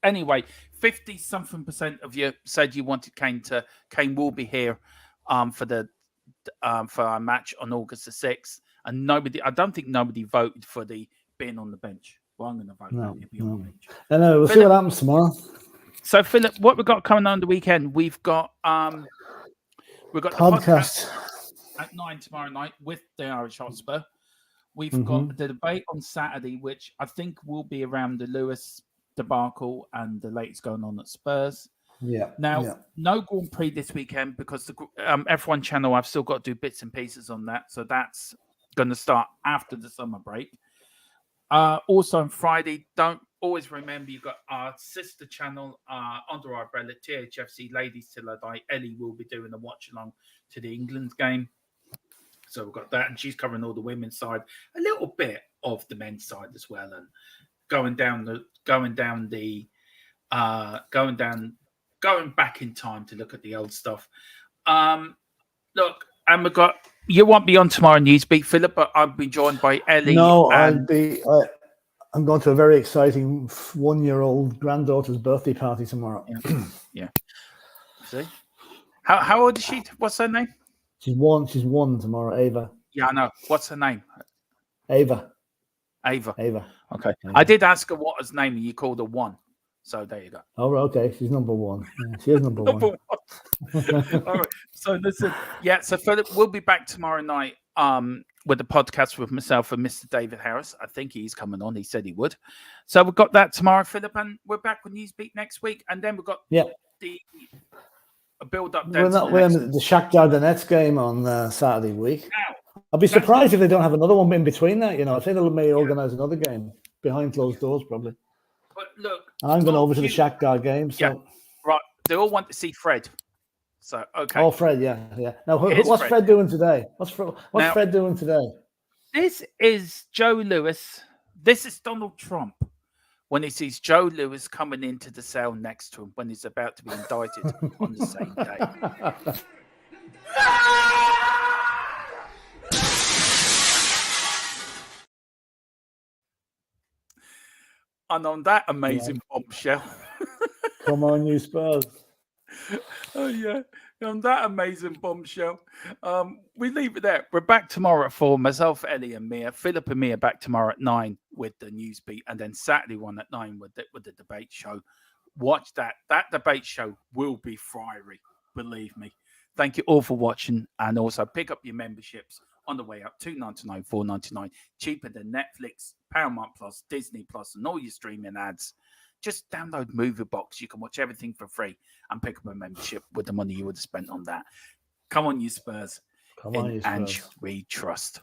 Anyway, 50-something% of you said you wanted Kane to. Kane will be here for our match on August the 6th. And nobody, I don't think nobody voted for the being on the bench. Well, I'm going to vote No, to be on the bench. Anyway, we'll see what happens tomorrow. So, Philip, what we've got coming on the weekend? We've got podcast the podcast at 9 tomorrow night with the Irish Hotspur. We've got the debate on Saturday, which I think will be around the Lewis debacle and the latest going on at Spurs. Yeah. Now, no Grand Prix this weekend because the F1 channel, I've still got to do bits and pieces on that. So that's going to start after the summer break. Also on Friday, don't always remember you've got our sister channel under our umbrella, Thfc Ladies Till I Die. Ellie will be doing a watch along to the England game. So we've got that, and she's covering all the women's side, a little bit of the men's side as well, and going back in time to look at the old stuff. Look, and we've got you won't be on tomorrow Newsbeat, Philip, but I'll be joined by Ellie. No, I'm going to a very exciting 1-year-old granddaughter's birthday party tomorrow. Yeah. See, how old is she? What's her name? She's one tomorrow. Ava. Yeah, I know. What's her name? Ava. Okay. Ava. I did ask her what her name, and you called her one. So there you go. Oh, okay. She's number one. Yeah, she is number one. All right. So listen, so Philip, we'll be back tomorrow night with the podcast with myself and Mr. David Harris. I think he's coming on. He said he would. So we've got that tomorrow, Philip, and we're back with Newsbeat next week. And then we've got the build-up. We're in the Shakhtar Donetsk game on Saturday week. I'll be surprised if they don't have another one in between that. I think they may organise another game behind closed doors, probably. But look, and I'm going over to the Shakhtar game. So. Yeah, right. They all want to see Fred. So okay. Oh, Fred, yeah. Now, what's Fred doing today? What's Fred doing today? This is Joe Lewis. This is Donald Trump when he sees Joe Lewis coming into the cell next to him when he's about to be indicted on the same day. And on that amazing bombshell. Come on, you Spurs. Oh, yeah. On that amazing bombshell. We leave it there. We're back tomorrow at 4. Myself, Ellie, and Mia. Philip and Mia back tomorrow at 9 with the Newsbeat. And then Saturday one at 9 with the debate show. Watch that. That debate show will be fiery. Believe me. Thank you all for watching. And also pick up your memberships on the way up. $2.99, $4.99. Cheaper than Netflix, Paramount Plus, Disney Plus, and all your streaming ads. Just download Movie Box. You can watch everything for free and pick up a membership with the money you would have spent on that. Come on, you Spurs. Come on, you Spurs. And we trust.